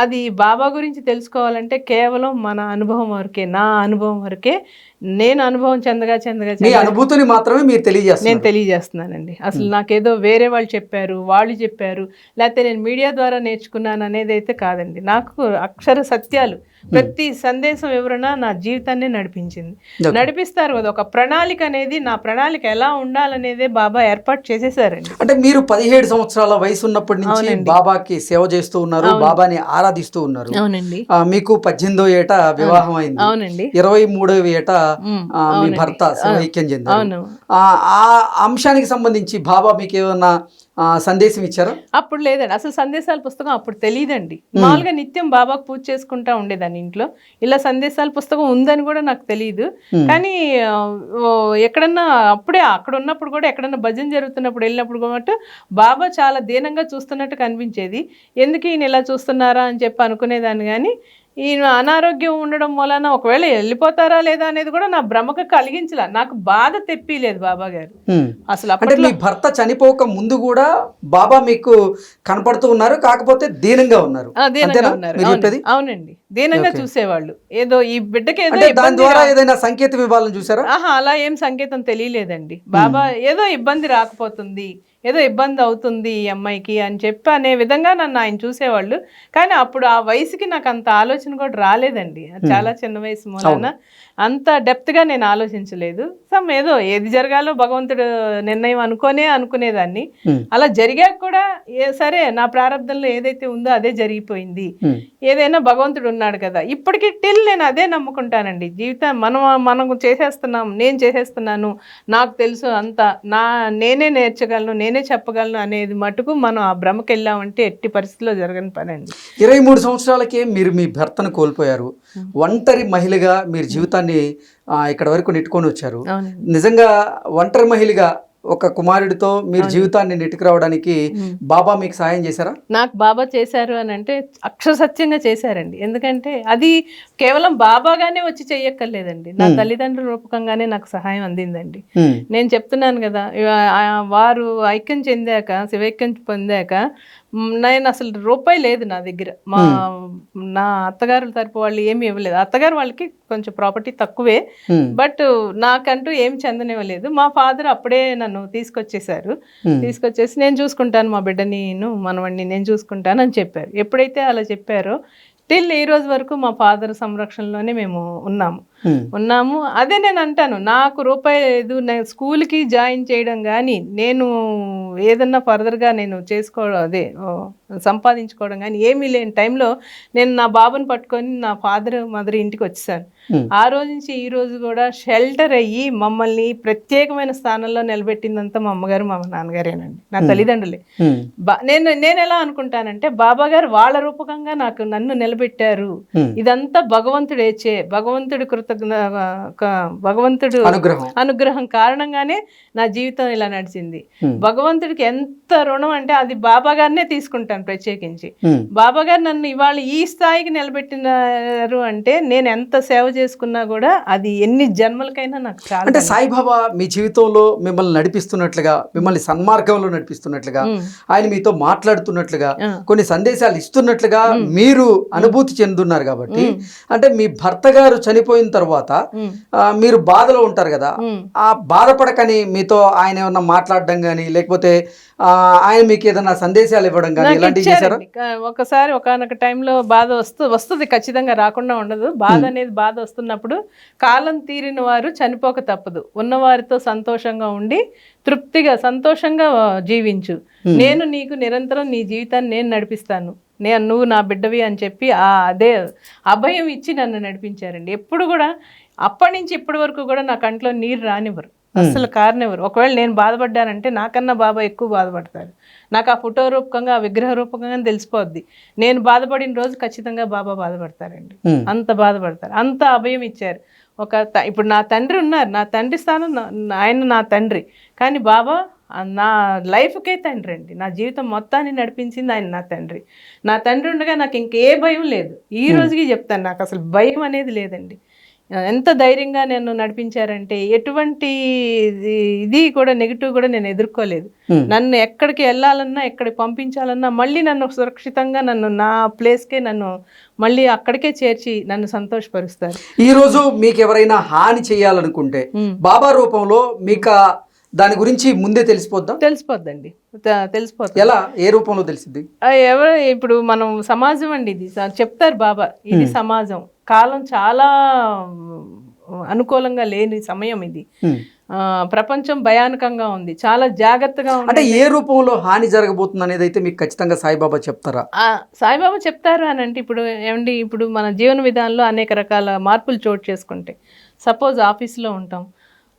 Speaker 2: అది బాబా గురించి తెలుసుకోవాలంటే కేవలం మన అనుభవం వరకే, నా అనుభవం వరకే. నేను అనుభవం చెందగా
Speaker 1: అనుభూతిని మాత్రమే మీరు
Speaker 2: నేను తెలియజేస్తున్నానండి. అసలు నాకేదో వేరే వాళ్ళు చెప్పారు, లేకపోతే నేను మీడియా ద్వారా నేర్చుకున్నాను అనేది అయితే కాదండి. నాకు అక్షర సత్యాలు, ప్రతి సందేశం ఎవరైనా నా జీవితాన్ని నడిపిస్తారు కదా. ఒక ప్రణాళిక అనేది, నా ప్రణాళిక ఎలా ఉండాలనేదే బాబా ఏర్పాటు చేసేసారండి.
Speaker 1: అంటే మీరు 17 సంవత్సరాల వయసు ఉన్నప్పటి నుంచి బాబాకి సేవ చేస్తూ ఉన్నారు, బాబాని ఆరాధిస్తూ ఉన్నారు.
Speaker 2: అవునండి.
Speaker 1: మీకు 18వ ఏట వివాహం అయింది.
Speaker 2: అవునండి.
Speaker 1: 23వ ఏట మీ భర్త శివైక్యం చెందారు.
Speaker 2: అవును.
Speaker 1: ఆ అంశానికి సంబంధించి బాబా మీకు ఏమన్నా సందేశం ఇచ్చారా?
Speaker 2: అప్పుడు లేదండి, అసలు సందేశాల పుస్తకం అప్పుడు తెలియదండి. మామూలుగా నిత్యం బాబాకు పూజ చేసుకుంటా ఉండేదాన్ని ఇంట్లో. ఇలా సందేశాల పుస్తకం ఉందని కూడా నాకు తెలియదు. కానీ ఎక్కడన్నా అప్పుడే అక్కడ ఉన్నప్పుడు కూడా ఎక్కడన్నా భజన జరుగుతున్నప్పుడు వెళ్ళినప్పుడు కూడా బాబా చాలా దీనంగా చూస్తున్నట్టు కనిపించేది. ఎందుకు ఈయన ఇలా చూస్తున్నారా అని చెప్పి అనుకునేదాన్ని. కానీ ఈయన అనారోగ్యం ఉండడం వలన ఒకవేళ వెళ్ళిపోతారా లేదా అనేది కూడా నా భ్రమకు కలిగించలే, నాకు బాధ తెప్పిలేదు బాబా గారు అసలు.
Speaker 1: అంటే మీ భర్త చనిపోక ముందు కూడా బాబా మీకు కనపడుతూ ఉన్నారు, కాకపోతే దీనంగా ఉన్నారు.
Speaker 2: దీనంగా ఉన్నారు. అవునండి, దీనంగా చూసేవాళ్ళు. ఏదో ఈ బిడ్డకి ఏదో
Speaker 1: దాని ద్వారా ఏదైనా సంకేతం ఇవ్వాలని చూసారా?
Speaker 2: అలా ఏం సంకేతం తెలియలేదండి. బాబా ఏదో ఇబ్బంది రాకపోతుంది, ఏదో ఇబ్బంది అవుతుంది ఈ అమ్మాయికి అని చెప్పి అనే విధంగా నన్ను ఆయన చూసేవాళ్ళు. కానీ అప్పుడు ఆ వయసుకి నాకు అంత ఆలోచన కూడా రాలేదండి. చాలా చిన్న వయసు మూలన అంత డెప్త్గా నేను ఆలోచించలేదు. ఏదో ఏది జరగాలో భగవంతుడు నిర్ణయం అనుకునేదాన్ని. అలా జరిగాక కూడా సరే నా ప్రారంభంలో ఏదైతే ఉందో అదే జరిగిపోయింది. ఏదైనా భగవంతుడు ఉన్నాడు కదా. ఇప్పటికీ నేను అదే నమ్ముకుంటానండి. జీవితం మనం చేసేస్తున్నాం, నేను చేసేస్తున్నాను, నాకు తెలుసు అంతా, నేనే నేర్చగలను, నేనే చెప్పగలను అనేది మటుకు మనం ఆ భ్రమకి వెళ్ళామంటే ఎట్టి పరిస్థితిలో జరగని పని అండి.
Speaker 1: 23 సంవత్సరాలకే మీరు మీ భర్తను కోల్పోయారు. ఒంటరి మహిళగా మీరు జీవితాన్ని ఇక్కడ వరకు నెట్టుకొని వచ్చారు. నిజంగా ఒంటరి మహిళగా ఒక కుమారుడితో మీరు జీవితాన్ని నెట్టుకు రావడానికి బాబా మీకు సాయం చేశారా?
Speaker 2: నాకు బాబా చేశారు అని అంటే అక్షరసత్యంగా చేశారండి. ఎందుకంటే అది కేవలం బాబాగానే వచ్చి చెయ్యక్కర్లేదండి, నా తల్లిదండ్రుల రూపకంగానే నాకు సహాయం అందిందండి. నేను చెప్తున్నాను కదా, వారు ఐక్యం చెందాక, శివైక్యం పొందాక నేను అసలు రూపాయి లేదు నా దగ్గర. నా అత్తగారుల తరపు వాళ్ళు ఏమి ఇవ్వలేదు. అత్తగారు వాళ్ళకి కొంచెం ప్రాపర్టీ తక్కువే, బట్ నాకంటూ ఏం చెందనివ్వలేదు. మా ఫాదర్ అప్పుడే నన్ను తీసుకొచ్చేసి నేను చూసుకుంటాను, మా బిడ్డని మనవడిని నేను చూసుకుంటాను అని చెప్పారు. ఎప్పుడైతే అలా చెప్పారో ఈ రోజు వరకు మా ఫాదర్ సంరక్షణలోనే మేము ఉన్నాము. అదే నేను అంటాను, నాకు రూపాయి లేదు. నేను స్కూల్కి జాయిన్ చేయడం కానీ, నేను ఏదన్నా ఫర్దర్గా నేను సంపాదించుకోవడం కానీ ఏమీ లేని టైంలో నేను నా బాబుని పట్టుకొని నా ఫాదర్ మదర్ ఇంటికి వచ్చేసాను. ఆ రోజు నుంచి ఈ రోజు కూడా షెల్టర్ అయ్యి మమ్మల్ని ప్రత్యేకమైన స్థానంలో నిలబెట్టిందంతా మా అమ్మగారు, మా నాన్నగారేనండి, నా తల్లిదండ్రులే. నేను ఎలా అనుకుంటానంటే, బాబా గారు వాళ్ళ రూపకంగా నన్ను నిలబెట్టారు. ఇదంతా భగవంతుడేచే, భగవంతుడు అనుగ్రహం కారణంగానే నా జీవితం ఇలా నడిచింది. భగవంతుడికి ఎంత రుణం అంటే అది బాబా గారినే తీసుకుంటాను ప్రత్యేకించి. బాబా గారు నన్ను ఇవాళ ఈ స్థాయికి నిలబెట్టినారు అంటే నేను ఎంత సేవ చేసుకున్నా కూడా అది ఎన్ని జన్మలకైనా నాకు చాలా.
Speaker 1: అంటే సాయిబాబా మీ జీవితంలో మిమ్మల్ని నడిపిస్తున్నట్లుగా, మిమ్మల్ని సన్మార్గంలో నడిపిస్తున్నట్లుగా, ఆయన మీతో మాట్లాడుతున్నట్లుగా, కొన్ని సందేశాలు ఇస్తున్నట్లుగా మీరు అనుభూతి చెందున్నారు కాబట్టి, అంటే మీ భర్త గారు చనిపోయిన తర్వాత మీరు బాధలో ఉంటారు కదా, ఆ బాధపడకని మీతో ఆయన ఏమన్నా మాట్లాడడం కానీ, లేకపోతే ఆయన మీకు ఏదైనా సందేశాలు ఇవ్వడం కానీ ఇలాంటివి చేశారా?
Speaker 2: ఒకసారి ఒకనొక టైంలో బాధ వస్తుంది, ఖచ్చితంగా రాకుండా ఉండదు. బాధ వస్తున్నప్పుడు కాలం తీరిన వారు చనిపోక తప్పదు, ఉన్నవారితో సంతోషంగా ఉండి తృప్తిగా సంతోషంగా జీవించు, నేను నీకు నిరంతరం నీ జీవితాన్ని నేను నడిపిస్తాను, నువ్వు నా బిడ్డవి అని చెప్పి అదే అభయం ఇచ్చి నన్ను నడిపించారండి. ఎప్పుడు కూడా అప్పటి నుంచి ఇప్పటి వరకు కూడా నా కంట్లో నీరు రానివ్వరు, అస్సలు కారణెవరు. ఒకవేళ నేను బాధపడ్డానంటే నాకన్నా బాబా ఎక్కువ బాధపడతారు. నాకు ఆ ఫోటో రూపకంగా, ఆ విగ్రహ రూపకంగా తెలిసిపోద్ది. నేను బాధపడిన రోజు ఖచ్చితంగా బాబా బాధపడతారండి, అంత బాధపడతారు, అంత అభయం ఇచ్చారు. ఇప్పుడు నా తండ్రి ఉన్నారు, నా తండ్రి స్థానం ఆయన నా తండ్రి, కానీ బాబా నా లైఫ్కే తండ్రి అండి. నా జీవితం మొత్తాన్ని నడిపించింది ఆయన, నా తండ్రి ఉండగా నాకు ఇంకే భయం లేదు. ఈ రోజుకి చెప్తాను, నాకు అసలు భయం అనేది లేదండి. ఎంత ధైర్యంగా నన్ను నడిపించారంటే ఎటువంటి ఇది కూడా నెగిటివ్ కూడా నేను ఎదుర్కోలేదు. నన్ను ఎక్కడికి వెళ్ళాలన్నా, ఎక్కడికి పంపించాలన్నా మళ్ళీ నన్ను సురక్షితంగా నా ప్లేస్కే నన్ను మళ్ళీ అక్కడికే చేర్చి నన్ను సంతోషపరుస్తారు.
Speaker 1: ఈ రోజు మీకు ఎవరైనా హాని చేయాలనుకుంటే బాబా రూపంలో మీకు దాని గురించి ముందే
Speaker 2: తెలిసిపోద్దండి.
Speaker 1: ఎలా, ఏ రూపంలో తెలిసింది?
Speaker 2: ఇప్పుడు మనం సమాజం అండి, ఇది చెప్తారు బాబా, ఇది సమాజం, కాలం చాలా అనుకూలంగా లేని సమయం ఇది, ప్రపంచం భయానకంగా ఉంది, చాలా జాగ్రత్తగా ఉంది.
Speaker 1: అంటే ఏ రూపంలో హాని జరగబోతుంది అనేది అయితే మీకు ఖచ్చితంగా సాయిబాబా చెప్తారా?
Speaker 2: సాయిబాబా చెప్తారు అని అంటే, ఇప్పుడు మన జీవన విధానంలో అనేక రకాల మార్పులు చోటు చేసుకుంటాయి. సపోజ్ ఆఫీస్లో ఉంటాం,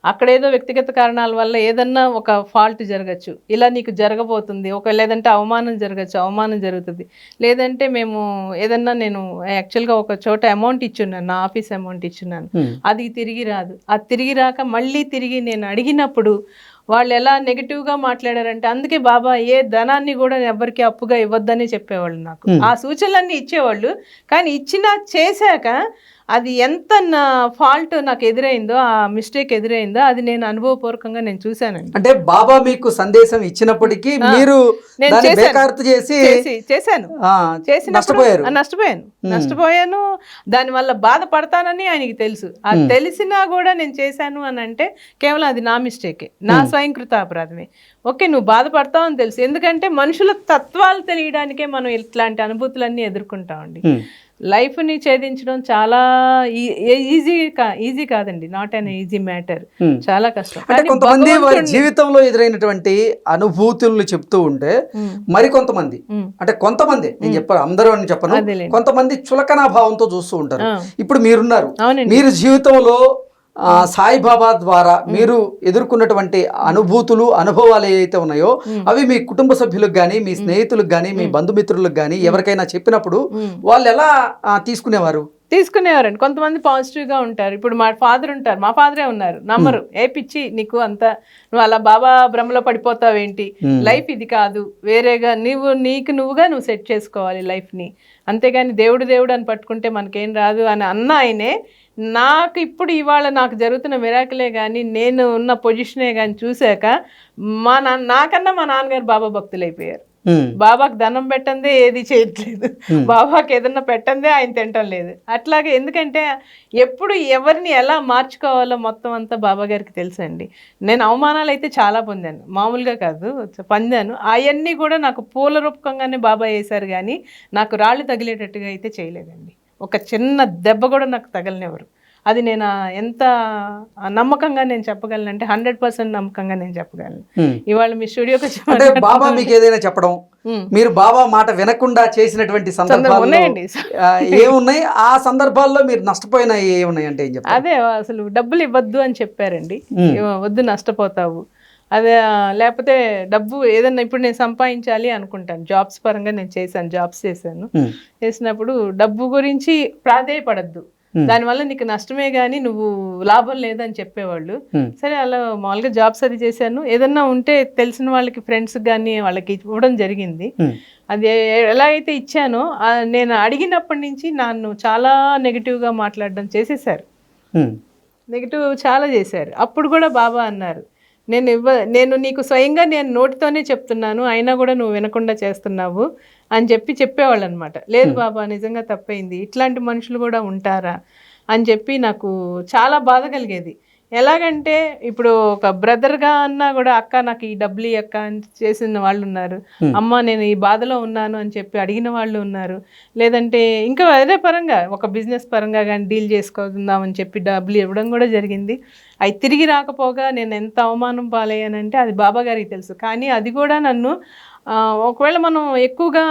Speaker 2: అక్కడ ఏదో వ్యక్తిగత కారణాల వల్ల ఏదన్నా ఒక ఫాల్ట్ జరగచ్చు, ఇలా నీకు జరగబోతుంది, లేదంటే అవమానం జరగచ్చు, అవమానం జరుగుతుంది, లేదంటే మేము ఏదన్నా నేను యాక్చువల్గా ఒక చోట అమౌంట్ ఇచ్చున్నాను, నా ఆఫీస్ అమౌంట్ ఇచ్చున్నాను, అది తిరిగి రాదు, అది తిరిగి రాక మళ్ళీ తిరిగి నేను అడిగినప్పుడు వాళ్ళు ఎలా నెగిటివ్గా మాట్లాడారంటే, అందుకే బాబా ఏ ధనాన్ని కూడా ఎవరికి అప్పుగా ఇవ్వద్దని చెప్పేవాళ్ళు నాకు. ఆ సూచనలన్నీ ఇచ్చేవాళ్ళు, కానీ ఇచ్చినా చేశాక అది ఎంత నా ఫాల్ట్ నాకు ఎదురైందో, ఆ మిస్టేక్ ఎదురైందో, అది నేను అనుభవపూర్వకంగా నేను చూశానండి.
Speaker 1: అంటే బాబా మీకు సందేశం ఇచ్చినప్పటికీ మీరు దాన్ని బేఖాతరు
Speaker 2: చేశాను, నష్టపోయాను, దానివల్ల బాధపడతానని ఆయనకి తెలుసు. అది తెలిసినా కూడా నేను చేశాను అని అంటే కేవలం అది నా మిస్టేకే, నా స్వయంకృత అపరాధమే. ఓకే, నువ్వు బాధపడతావు అని తెలుసు, ఎందుకంటే మనుషుల తత్వాలు తెలియడానికే మనం ఇట్లాంటి అనుభూతులన్నీ ఎదుర్కొంటామండి. లైఫ్ని ఛేదించడం చాలా ఈజీ కాదండి, నాట్ అన్ ఈజీ మ్యాటర్, చాలా కష్టం.
Speaker 1: అంటే కొంతమంది వారి జీవితంలో ఎదురైనటువంటి అనుభూతులను చెప్తూ ఉంటే మరి కొంతమంది, అంటే కొంతమంది, నేను చెప్పాను అందరూ అని చెప్పను, కొంతమంది చులకనా భావంతో చూస్తూ ఉంటారు. ఇప్పుడు మీరున్నారు, మీరు జీవితంలో సాయిబాబా ద్వారా మీరు ఎదుర్కొన్నటువంటి అనుభూతులు, అనుభవాలు ఏవైతే ఉన్నాయో అవి మీ కుటుంబ సభ్యులకు కానీ, మీ స్నేహితులకు కానీ, మీ బంధుమిత్రులకు కానీ ఎవరికైనా చెప్పినప్పుడు వాళ్ళు ఎలా
Speaker 2: తీసుకునేవారండి. కొంతమంది పాజిటివ్గా ఉంటారు. ఇప్పుడు మా ఫాదర్ ఉంటారు, మా ఫాదరే ఉన్నారు, నమ్మరు, ఏ పిచ్చి నీకు అంత, నువ్వు అలా బాబా భ్రమలో పడిపోతావేంటి, లైఫ్ ఇది కాదు, వేరేగా నువ్వుగా నువ్వు సెట్ చేసుకోవాలి లైఫ్ని, అంతేగాని దేవుడు అని పట్టుకుంటే మనకేం రాదు అని అన్న ఆయనే నాకు ఇప్పుడు ఇవాళ నాకు జరుగుతున్న మిరాకిలే కానీ, నేను ఉన్న పొజిషనే కానీ చూశాక నాకన్నా మా నాన్నగారు బాబా భక్తులు అయిపోయారు. బాబాకి దండం పెట్టందే ఏది చేయట్లేదు, బాబాకి ఏదన్నా పెట్టందే ఆయన తింటం లేదు. అట్లాగే ఎందుకంటే ఎప్పుడు ఎవరిని ఎలా మార్చుకోవాలో మొత్తం అంతా బాబా గారికి తెలుసండి. నేను అవమానాలు అయితే చాలా పొందాను, మామూలుగా కాదు పొందాను. అవన్నీ కూడా నాకు పూల రూపకంగానే బాబా వేశారు, కానీ నాకు రాళ్ళు తగిలేటట్టుగా అయితే చేయలేదండి. ఒక చిన్న దెబ్బ కూడా నాకు తగలనివ్వరు. అది నేను ఎంత నమ్మకంగా నేను చెప్పగలను అంటే 100% నమ్మకంగా నేను చెప్పగలను. ఇవాళ మీ స్టూడియోకి
Speaker 1: అంటే బాబా మీకు ఏదైనా చెప్పడం, మీరు బాబా మాట వినకుండా చేసినటువంటి సందర్భాలు ఉన్నాయండి, ఏమున్నాయి? ఆ సందర్భాల్లో మీరు నష్టపోయిన ఏమున్నాయి అంటే ఏం చెప్తారు?
Speaker 2: అదే అసలు డబ్బులు ఇవ్వద్దు అని చెప్పారండి, వద్దు నష్టపోతావు, అదే లేకపోతే డబ్బు ఏదన్నా ఇప్పుడు నేను సంపాదించాలి అనుకుంటాను, జాబ్స్ పరంగా నేను జాబ్స్ చేసినప్పుడు డబ్బు గురించి ప్రాధేయపడద్దు, దానివల్ల నీకు నష్టమే గానీ నువ్వు లాభం లేదని చెప్పేవాళ్ళు. సరే అలా మామూలుగా జాబ్స్ అది చేశాను, ఏదన్నా ఉంటే తెలిసిన వాళ్ళకి, ఫ్రెండ్స్ కానీ వాళ్ళకి ఇవ్వడం జరిగింది. అది ఎలా అయితే ఇచ్చానో నేను అడిగినప్పటి నుంచి నన్ను చాలా నెగిటివ్గా మాట్లాడడం చేసేసారు, నెగిటివ్ చాలా చేశారు. అప్పుడు కూడా బాబా అన్నారు, నేను నీకు స్వయంగా నేను నోటితోనే చెప్తున్నాను, అయినా కూడా నువ్వు వినకుండా చేస్తున్నావు అని చెప్పేవాళ్ళు అనమాట. లేదు బాబా, నిజంగా తప్పైంది, ఇట్లాంటి మనుషులు కూడా ఉంటారా అని చెప్పి నాకు చాలా బాధ కలిగేది. ఎలాగంటే ఇప్పుడు ఒక బ్రదర్గా అన్నా కూడా, అక్క నాకు ఈ డబ్బులు అక్క అని చేసిన వాళ్ళు ఉన్నారు, అమ్మ నేను ఈ బాధలో ఉన్నాను అని చెప్పి అడిగిన వాళ్ళు ఉన్నారు, లేదంటే ఇంకా వేరే పరంగా ఒక బిజినెస్ పరంగా కానీ డీల్ చేసుకుందామని చెప్పి డబ్బులు ఇవ్వడం కూడా జరిగింది. అవి తిరిగి రాకపోగా నేను ఎంత అవమానం పాలయ్యానంటే అది బాబా గారికి తెలుసు. కానీ అది కూడా నన్ను ఒకవేళ మనం ఎక్కువగా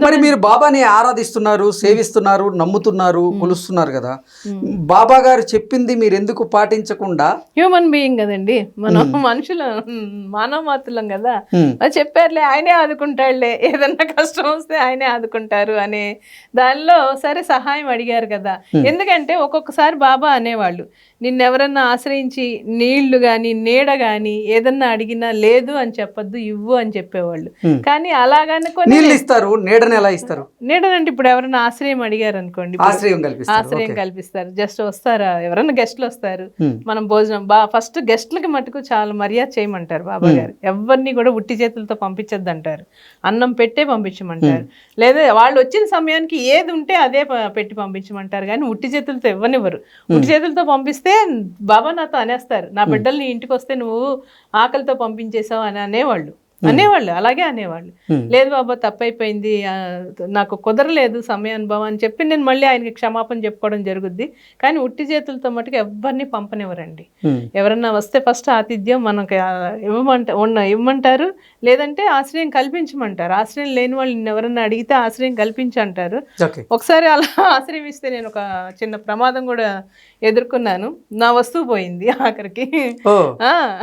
Speaker 1: మరి మీరు బాబాని ఆరాధిస్తున్నారు, సేవిస్తున్నారు, నమ్ముతున్నారు, కొలుస్తున్నారు కదా, బాబా గారు చెప్పింది మీరు ఎందుకు పాటించకుండా?
Speaker 2: హ్యూమన్ బీయింగ్ కదండి మనం, మనుషులు, మానవ మాత్రులం కదా, చెప్పారులే ఆయనే ఆదుకుంటాడులే, ఏదన్నా కష్టం వస్తే ఆయనే ఆదుకుంటారు అనే దానిలో సరే సహాయం అడిగారు కదా. ఎందుకంటే ఒక్కొక్కసారి బాబా అనేవాళ్ళు, నిన్నెవరన్నా ఆశ్రయించి నీళ్లు కానీ నీడ కానీ ఏదన్నా అడిగినా లేదు అని చెప్పొద్దు, ఇవ్వు అని చెప్పేవాళ్ళు. కానీ అలాగని నీడనంటే ఇప్పుడు ఎవరైనా ఆశ్రయం అడిగారు అనుకోండి, ఆశ్రయం కల్పిస్తారు. జస్ట్ వస్తారా, ఎవరైనా గెస్ట్లు వస్తారు, మనం భోజనం ఫస్ట్ గెస్ట్లకి మటుకు చాలా మర్యాద చేయమంటారు బాబా గారు. ఎవరిని కూడా ఉట్టి చేతులతో పంపించద్దు అంటారు, అన్నం పెట్టే పంపించమంటారు, లేదా వాళ్ళు వచ్చిన సమయానికి ఏది ఉంటే అదే పెట్టి పంపించమంటారు. కానీ ఉట్టి చేతులతో ఇవ్వనివ్వరు. ఉట్టి చేతులతో పంపిస్తే బాబా నాతో అనేస్తారు, నా బిడ్డల్ని ఇంటికి వస్తే నువ్వు ఆకలితో పంపించేసావు అని అనేవాళ్ళు. అనేవాళ్ళు, అలాగే అనేవాళ్ళు. లేదు బాబా తప్పైపోయింది, నాకు కుదరలేదు సమయానుభవం అని చెప్పి నేను మళ్ళీ ఆయనకి క్షమాపణ చెప్పుకోవడం జరుగుద్ది. కానీ ఉట్టి చేతులతో మటుకు ఎవరిని పంపనివ్వరండి. ఎవరన్నా వస్తే ఫస్ట్ ఆతిథ్యం మనకి ఇవ్వమంటారు, లేదంటే ఆశ్రయం కల్పించమంటారు. ఆశ్రయం లేని వాళ్ళు ఎవరన్నా అడిగితే ఆశ్రయం కల్పించి అంటారు. ఒకసారి అలా ఆశ్రయం ఇస్తే నేను ఒక చిన్న ప్రమాదం కూడా ఎదుర్కొన్నాను. నా వస్తువు పోయింది ఆఖరికి.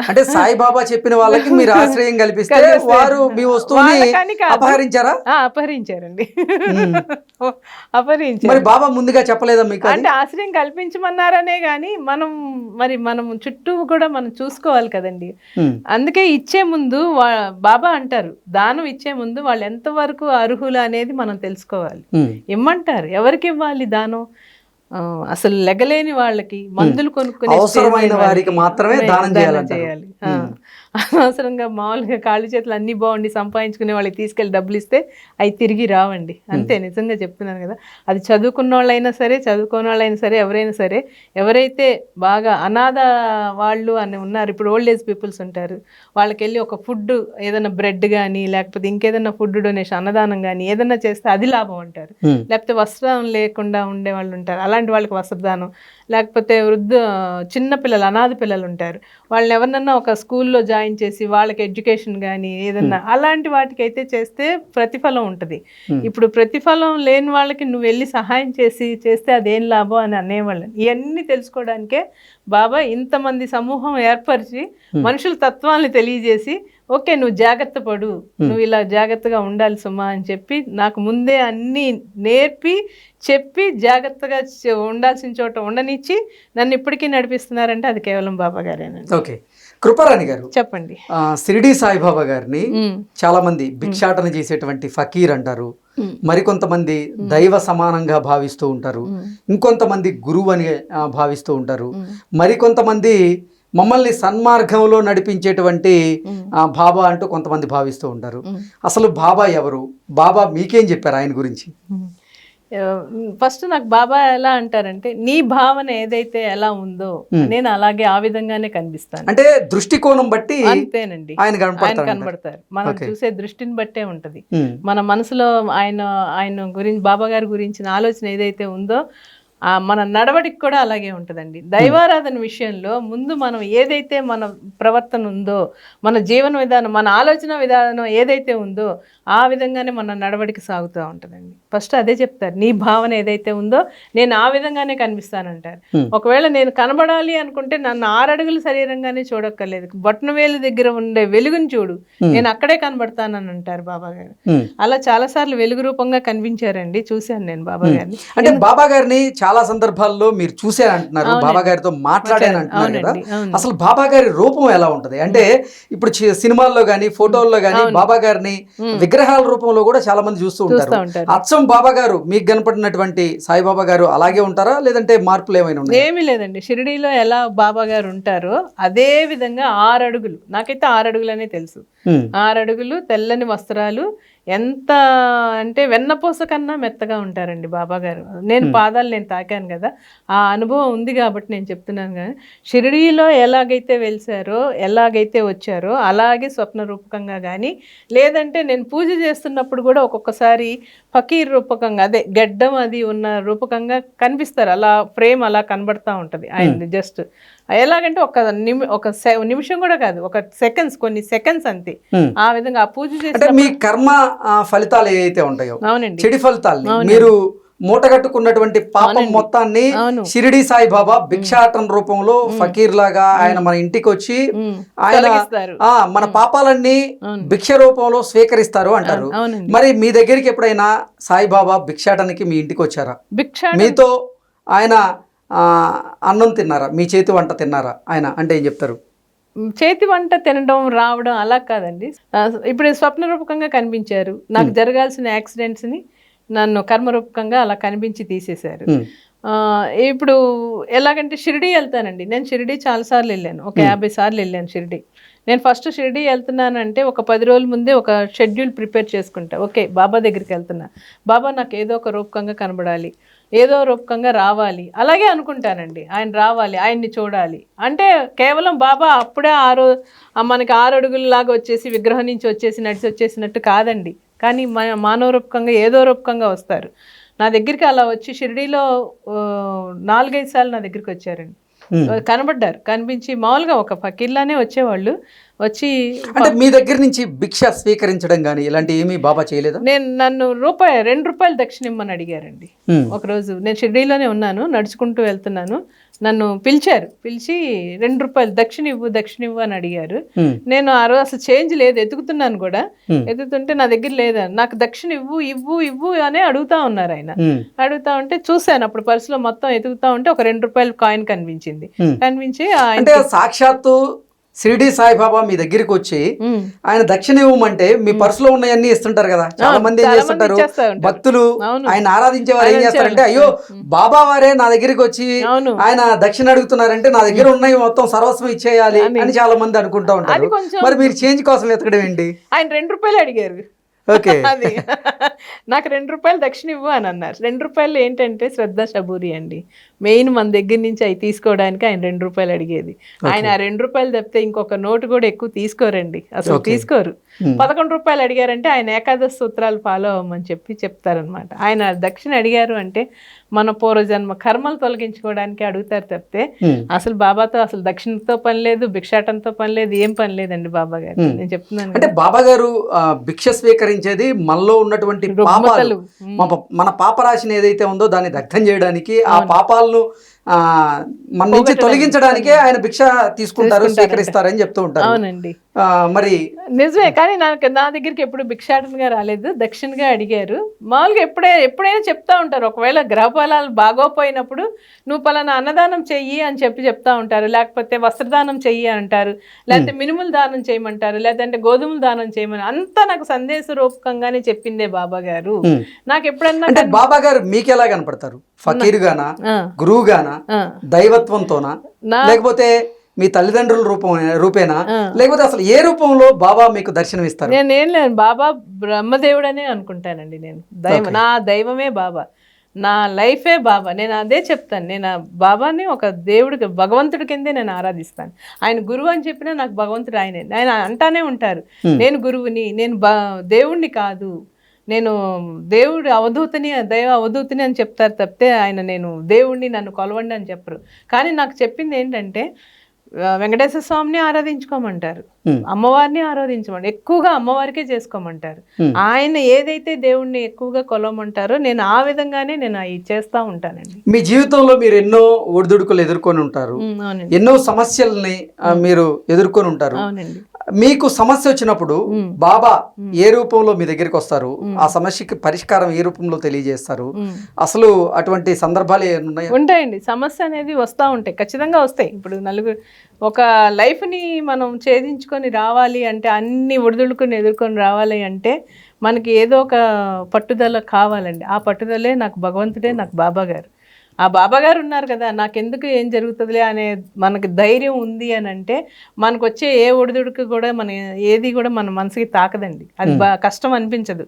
Speaker 1: అంటే సాయిబాబా చెప్పిన వాళ్ళకి మీరు ఆశ్రయం కల్పిస్తే వారు మీ వస్తువుని అపహరించారా?
Speaker 2: అపహరించారండి, అపహరించారు.
Speaker 1: మరి బాబా ముందుగా చెప్పలేదా మీకు?
Speaker 2: అంటే ఆశ్రయం కల్పించమన్నారనే గాని మనం చుట్టూ కూడా మనం చూసుకోవాలి కదండి. అందుకే ఇచ్చే ముందు బాబా అంటారు, దానం ఇచ్చే ముందు వాళ్ళు ఎంతవరకు అర్హులు అనేది మనం తెలుసుకోవాలి. ఇమ్మంటారు, ఎవరికి ఇవ్వాలి దానం? అసలు లెగలేని వాళ్ళకి, మందులు కొనుక్కునే
Speaker 1: అవసరమైన వారికి మాత్రమే దానం
Speaker 2: చేయాలి. అనవసరంగా మామూలుగా కాళ్ళు చేతులు అన్నీ బాగుండి సంపాదించుకునే వాళ్ళకి తీసుకెళ్ళి డబ్బులు ఇస్తే అవి తిరిగి రావండి. అంతే, నిజంగా చెప్తున్నాను కదా. అది చదువుకున్న వాళ్ళైనా సరే, చదువుకున్న వాళ్ళైనా సరే, ఎవరైనా సరే, ఎవరైతే బాగా అనాథ వాళ్ళు అని ఉన్నారు, ఇప్పుడు ఓల్డ్ ఏజ్ పీపుల్స్ ఉంటారు, వాళ్ళకి వెళ్ళి ఒక ఫుడ్ ఏదైనా బ్రెడ్ కానీ లేకపోతే ఇంకేదైనా ఫుడ్ డొనేషన్, అన్నదానం కానీ ఏదైనా చేస్తే అది లాభం అంటారు. లేకపోతే వస్త్రం లేకుండా ఉండే వాళ్ళు ఉంటారు, అలాంటి వాళ్ళకి వస్త్రదానం. లేకపోతే చిన్న పిల్లలు, అనాథ పిల్లలు ఉంటారు, వాళ్ళని ఎవరినన్నా ఒక స్కూల్లో జాయిన్ చేసి వాళ్ళకి ఎడ్యుకేషన్ కానీ ఏదన్నా అలాంటి వాటికి అయితే చేస్తే ప్రతిఫలం ఉంటుంది. ఇప్పుడు ప్రతిఫలం లేని వాళ్ళకి నువ్వు వెళ్ళి సహాయం చేస్తే అదేం లాభం అని అనేవాళ్ళని. ఇవన్నీ తెలుసుకోవడానికే బాబా ఇంతమంది సమూహం ఏర్పరిచి మనుషుల తత్వాన్ని తెలియజేసి, ఓకే నువ్వు జాగ్రత్త పడు, నువ్వు ఇలా జాగ్రత్తగా ఉండాలి సుమా అని చెప్పి నాకు ముందే అన్నీ నేర్పి చెప్పి జాగ్రత్తగా ఉండాల్సిన చోట ఉండనిచ్చి నన్ను ఇప్పటికీ నడిపిస్తున్నారంటే అది కేవలం బాబా గారేనండి.
Speaker 1: ఓకే, కృపారాణి గారు
Speaker 2: చెప్పండి.
Speaker 1: షిరిడి సాయిబాబా గారిని చాలా మంది భిక్షాటన చేసేటువంటి ఫకీర్ అంటారు, మరికొంతమంది దైవ సమానంగా భావిస్తూ ఉంటారు, ఇంకొంతమంది గురువు అని భావిస్తూ ఉంటారు, మరికొంతమంది మమ్మల్ని సన్మార్గంలో నడిపించేటువంటి బాబా అంటూ కొంతమంది భావిస్తూ ఉంటారు. అసలు బాబా ఎవరు? బాబా మీకేం చెప్పారు ఆయన గురించి?
Speaker 2: ఫస్ట్ నాకు బాబా ఎలా అంటారంటే, నీ భావన ఏదైతే ఎలా ఉందో నేను అలాగే ఆ విధంగానే కనిపిస్తాను.
Speaker 1: అంటే దృష్టికోణం బట్టి
Speaker 2: అంతేనండి, ఆయన కనబడతారు. మనం చూసే దృష్టిని బట్టే ఉంటది. మన మనసులో ఆయన గురించి, బాబా గారి గురించిన ఆలోచన ఏదైతే ఉందో మన నడవడికి కూడా అలాగే ఉంటుందండి. దైవారాధన విషయంలో ముందు మనం ఏదైతే మన ప్రవర్తన ఉందో, మన జీవన విధానం, మన ఆలోచన విధానం ఏదైతే ఉందో ఆ విధంగానే మన నడవడికి సాగుతూ ఉంటుందండి. ఫస్ట్ అదే చెప్తారు, నీ భావన ఏదైతే ఉందో నేను ఆ విధంగానే కనిపిస్తానంటారు. ఒకవేళ నేను కనబడాలి అనుకుంటే నన్ను 6 అడుగుల శరీరంగానే చూడక్కర్లేదు, బొట్టన వేలు దగ్గర ఉండే వెలుగుని చూడు, నేను అక్కడే కనబడతానని అంటారు బాబా గారు. అలా చాలా సార్లు వెలుగు రూపంగా కనిపించారండి, చూశాను నేను బాబా గారిని.
Speaker 1: అంటే బాబా గారిని చాలా సందర్భాల్లో మీరు చూసారంటున్నారు, బాబా గారితో మాట్లాడాను అంటున్నారు కదా. అసలు బాబా గారి రూపం ఎలా ఉంటది? అంటే ఇప్పుడు సినిమాల్లో గానీ ఫోటోల్లో గానీ బాబా గారిని విగ్రహాల రూపంలో కూడా చాలా మంది చూస్తూ ఉంటారు. అచ్చం బాబా గారు మీకు కనపడినటువంటి సాయిబాబా గారు అలాగే ఉంటారా, లేదంటే మార్పులు ఏమైనా ఉన్నాయి?
Speaker 2: ఏమీ లేదండి, షిరిడీలో ఎలా బాబా గారు ఉంటారో అదే విధంగా 6 అడుగులు, నాకైతే 6 అడుగులు అనే తెలుసు, 6 అడుగులు, తెల్లని వస్త్రాలు, ఎంత అంటే వెన్నపూస కన్నా మెత్తగా ఉంటారండి బాబా గారు. నేను పాదాలు నేను తాకాను కదా, ఆ అనుభవం ఉంది కాబట్టి నేను చెప్తున్నాను. కానీ షిరిడీలో ఎలాగైతే వెలిసారో, ఎలాగైతే వచ్చారో అలాగే స్వప్న రూపకంగా కానీ, లేదంటే నేను పూజ చేస్తున్నప్పుడు కూడా ఒక్కొక్కసారి ఫకీర్ రూపకంగా, అదే గడ్డం అది ఉన్న రూపకంగా కనిపిస్తారు. అలా ఫ్రేమ్ అలా కనబడతా ఉంటుంది ఆయన. జస్ట్ ఎలాగంటే ఒక నిమిషం కూడా కాదు, ఒక సెకండ్స్, కొన్ని సెకండ్స్ అంతే. ఆ విధంగా ఆ పూజ చేస్తే
Speaker 1: మీ కర్మ ఫలితాలు ఏవైతే ఉంటాయో,
Speaker 2: అవునండి,
Speaker 1: చెడు ఫలితాలు మీరు మూటగట్టుకున్నటువంటి పాపం మొత్తాన్ని షిరిడి సాయిబాబా భిక్షాటన రూపంలో ఫకీర్ లాగా ఆయన మన ఇంటికి వచ్చి ఆయన మన పాపాలన్నీ భిక్ష రూపంలో స్వీకరిస్తారు అంటారు. మరి మీ దగ్గరికి ఎప్పుడైనా సాయిబాబా భిక్షాటనకి మీ ఇంటికి వచ్చారా? మీతో ఆయన అన్నం తిన్నారా? మీ చేతి వంట తిన్నారా ఆయన? అంటే ఏం చెప్తారు?
Speaker 2: చేతి వంట తినడం రావడం అలా కాదండి. ఇప్పుడు స్వప్న రూపకంగా కనిపించారు, నాకు జరగాల్సిన యాక్సిడెంట్స్ని నన్ను కర్మరూపకంగా అలా కనిపించి తీసేశారు. ఇప్పుడు ఎలాగంటే షిరిడీ వెళ్తానండి, నేను షిరిడీ చాలాసార్లు వెళ్ళాను, ఒక 50 సార్లు వెళ్ళాను షిరిడీ. నేను ఫస్ట్ షిరిడీ వెళ్తున్నానంటే ఒక 10 రోజుల ముందే ఒక షెడ్యూల్ ప్రిపేర్ చేసుకుంటా. ఓకే బాబా దగ్గరికి వెళ్తున్నా, బాబా నాకు ఏదో ఒక రూపకంగా కనబడాలి, ఏదో రూపకంగా రావాలి, అలాగే అనుకుంటానండి. ఆయన రావాలి, ఆయన్ని చూడాలి అంటే కేవలం బాబా అప్పుడే మనకి 6 అడుగుల్లాగా వచ్చేసి విగ్రహం నుంచి వచ్చేసి నడిచి వచ్చేసినట్టు కాదండి. కానీ మానవ రూపకంగా ఏదో రూపకంగా వస్తారు. నా దగ్గరికి అలా వచ్చి షిరిడీలో 4-5 సార్లు నా దగ్గరికి వచ్చారండి. కనబడ్డారు, కనిపించి మామూలుగా ఒక ఫకీర్లానే వచ్చేవాళ్ళు. వచ్చి
Speaker 1: అంటే మీ దగ్గర నుంచి భిక్ష స్వీకరించడం కానీ ఇలాంటి ఏమీ బాబా చేయలేదా?
Speaker 2: నన్ను ₹2 దక్షిణ ఇమ్మని అడిగారండి. ఒకరోజు నేను షిరిడీలోనే ఉన్నాను, నడుచుకుంటూ వెళ్తున్నాను, నన్ను పిలిచారు. పిలిచి ₹2 దక్షిణ ఇవ్వు అని అడిగారు. నేను ఆ రోజు అసలు చేంజ్ లేదు, ఎతుకుతున్నాను కూడా. ఎతుకుతుంటే నా దగ్గర లేదా, నాకు దక్షిణ ఇవ్వు అనే అడుగుతా ఉన్నారు ఆయన. అడుగుతా ఉంటే చూశాను, అప్పుడు పర్సులో మొత్తం ఎతుకుతా ఉంటే ఒక ₹2 కాయిన్ కనిపించింది. కనిపించి
Speaker 1: అంటే సాక్షాత్తు షిరిడి సాయిబాబా మీ దగ్గరికి వచ్చి ఆయన దక్షిణ ఇవ్వమంటే మీ పర్సులో ఉన్నాయన్నీ ఇస్తుంటారు కదా. చాలా మంది ఏం చేస్తుంటారు, భక్తులు ఆయన ఆరాధించే వారు ఏం చేస్తారంటే, అయ్యో బాబా వారే నా దగ్గరికి వచ్చి ఆయన దక్షిణ అడుగుతున్నారంటే నా దగ్గర ఉన్నాయి మొత్తం సర్వస్వం ఇచ్చేయాలి అని చాలా మంది అనుకుంటా ఉంటారు. మరి మీరు చేంజ్ కోసం ఎతకడం ఏంటి?
Speaker 2: ఆయన ₹2 అడిగారు. అది నాకు ₹2 దక్షిణ ఇవ్వు అని అన్నారు. ₹2 ఏంటంటే శ్రద్ధ షబూరి అండి. మెయిన్ మన దగ్గర నుంచి అవి తీసుకోవడానికి ఆయన ₹2 అడిగేది. ఆయన ఆ ₹2 తప్పితే ఇంకొక నోటు కూడా ఎక్కువ తీసుకోరండి, అసలు తీసుకోరు. ₹11 అడిగారంటే ఆయన ఏకాదశి సూత్రాలు ఫాలో అవ్వమని చెప్తారనమాట. ఆయన దక్షిణ అడిగారు అంటే మన పూర్వజన్మ కర్మలు తొలగించుకోవడానికి అడుగుతారు తప్పితే అసలు బాబాతో అసలు దక్షిణతో పని లేదు, భిక్షాటంతో పని లేదు, ఏం పని లేదండి బాబా గారు. నేను చెప్తున్నాను.
Speaker 1: అంటే బాబా గారు భిక్ష స్వీకరించేది మనలో ఉన్నటువంటి పాపాలు, మన పాపరాశిని ఏదైతే ఉందో దాన్ని దగ్ధం చేయడానికి, ఆ పాపాలను మన నుంచి తొలగించడానికే ఆయన భిక్ష తీసుకుంటారు, స్వీకరిస్తారని చెప్తూ ఉంటారు.
Speaker 2: అవునండి,
Speaker 1: మరి
Speaker 2: నిజమే. కానీ నా దగ్గరికి ఎప్పుడు భిక్షాటనగా రాలేదు, దక్షిణగా అడిగారు. మామూలుగా ఎప్పుడైనా చెప్తా ఉంటారు, ఒకవేళ గ్రహఫలాలు బాగోపోయినప్పుడు నువ్వు పలానా అన్నదానం చెయ్యి అని చెప్తా ఉంటారు, లేకపోతే వస్త్రదానం చెయ్యి అంటారు, లేకపోతే మినుములు దానం చేయమంటారు, లేదంటే గోధుమలు దానం చేయమని. అంతా నాకు సందేశ రూపకంగానే చెప్పిందే బాబా గారు. నాకు ఎప్పుడన్నా
Speaker 1: బాబా గారు మీకు ఎలా కనపడతారు? ఫకీర్ గానా, గురువు గానా, దైవత్వంతోనా, లేకపోతే మీ తల్లిదండ్రుల రూపేనా, లేకపోతే అసలు ఏ రూపంలో బాబా మీకు దర్శనం ఇస్తారు?
Speaker 2: నేనేం లేదు, బాబా బ్రహ్మదేవుడనే అనుకుంటానండి. నేను నా దైవమే బాబా, నా లైఫే బాబా. నేను అదే చెప్తాను, నేను బాబాని ఒక దేవుడికి, భగవంతుడి కిందే నేను ఆరాధిస్తాను. ఆయన గురువు అని చెప్పినా నాకు భగవంతుడు ఆయనే. ఆయన అంటానే ఉంటారు, నేను గురువుని, నేను దేవుణ్ణి కాదు, నేను దేవుడు దైవ అవధూతని అని చెప్తారు తప్పితే ఆయన నేను దేవుణ్ణి, నన్ను కొలవండి అని చెప్పరు. కానీ నాకు చెప్పింది ఏంటంటే వెంకటేశ్వర స్వామిని ఆరాధించుకోమంటారు, అమ్మవారిని ఆరాధించమంటారు, ఎక్కువగా అమ్మవారికే చేసుకోమంటారు. ఆయన ఏదైతే దేవుణ్ణి ఎక్కువగా కొలవమంటారో నేను ఆ విధంగానే నేను అవి చేస్తూ ఉంటానండి.
Speaker 1: మీ జీవితంలో మీరు ఎన్నో ఒడిదుడుకులు ఎదుర్కొని ఉంటారు, ఎన్నో సమస్యల్ని మీరు ఎదుర్కొని ఉంటారు.
Speaker 2: అవునండి.
Speaker 1: మీకు సమస్య వచ్చినప్పుడు బాబా ఏ రూపంలో మీ దగ్గరికి వస్తారు, ఆ సమస్యకి పరిష్కారం ఏ రూపంలో తెలియజేస్తారు? అసలు అటువంటి సందర్భాలు
Speaker 2: ఉంటాయండి. సమస్య అనేది వస్తూ ఉంటాయి, ఖచ్చితంగా వస్తాయి. ఇప్పుడు ఒక లైఫ్ని మనం ఛేదించుకొని రావాలి అంటే, అన్ని ఒడిదుడుకుని ఎదుర్కొని రావాలి అంటే మనకి ఏదో ఒక పట్టుదల కావాలండి. ఆ పట్టుదలే నాకు భగవంతుడే, నాకు బాబా గారు. ఆ బాబా గారు ఉన్నారు కదా, నాకెందుకు ఏం జరుగుతుందిలే అనే మనకి ధైర్యం ఉంది అని అంటే, మనకు వచ్చే ఏ ఒడిదుడుకు కూడా ఏది కూడా మన మనసుకి తాకదండి, అది కష్టం అనిపించదు.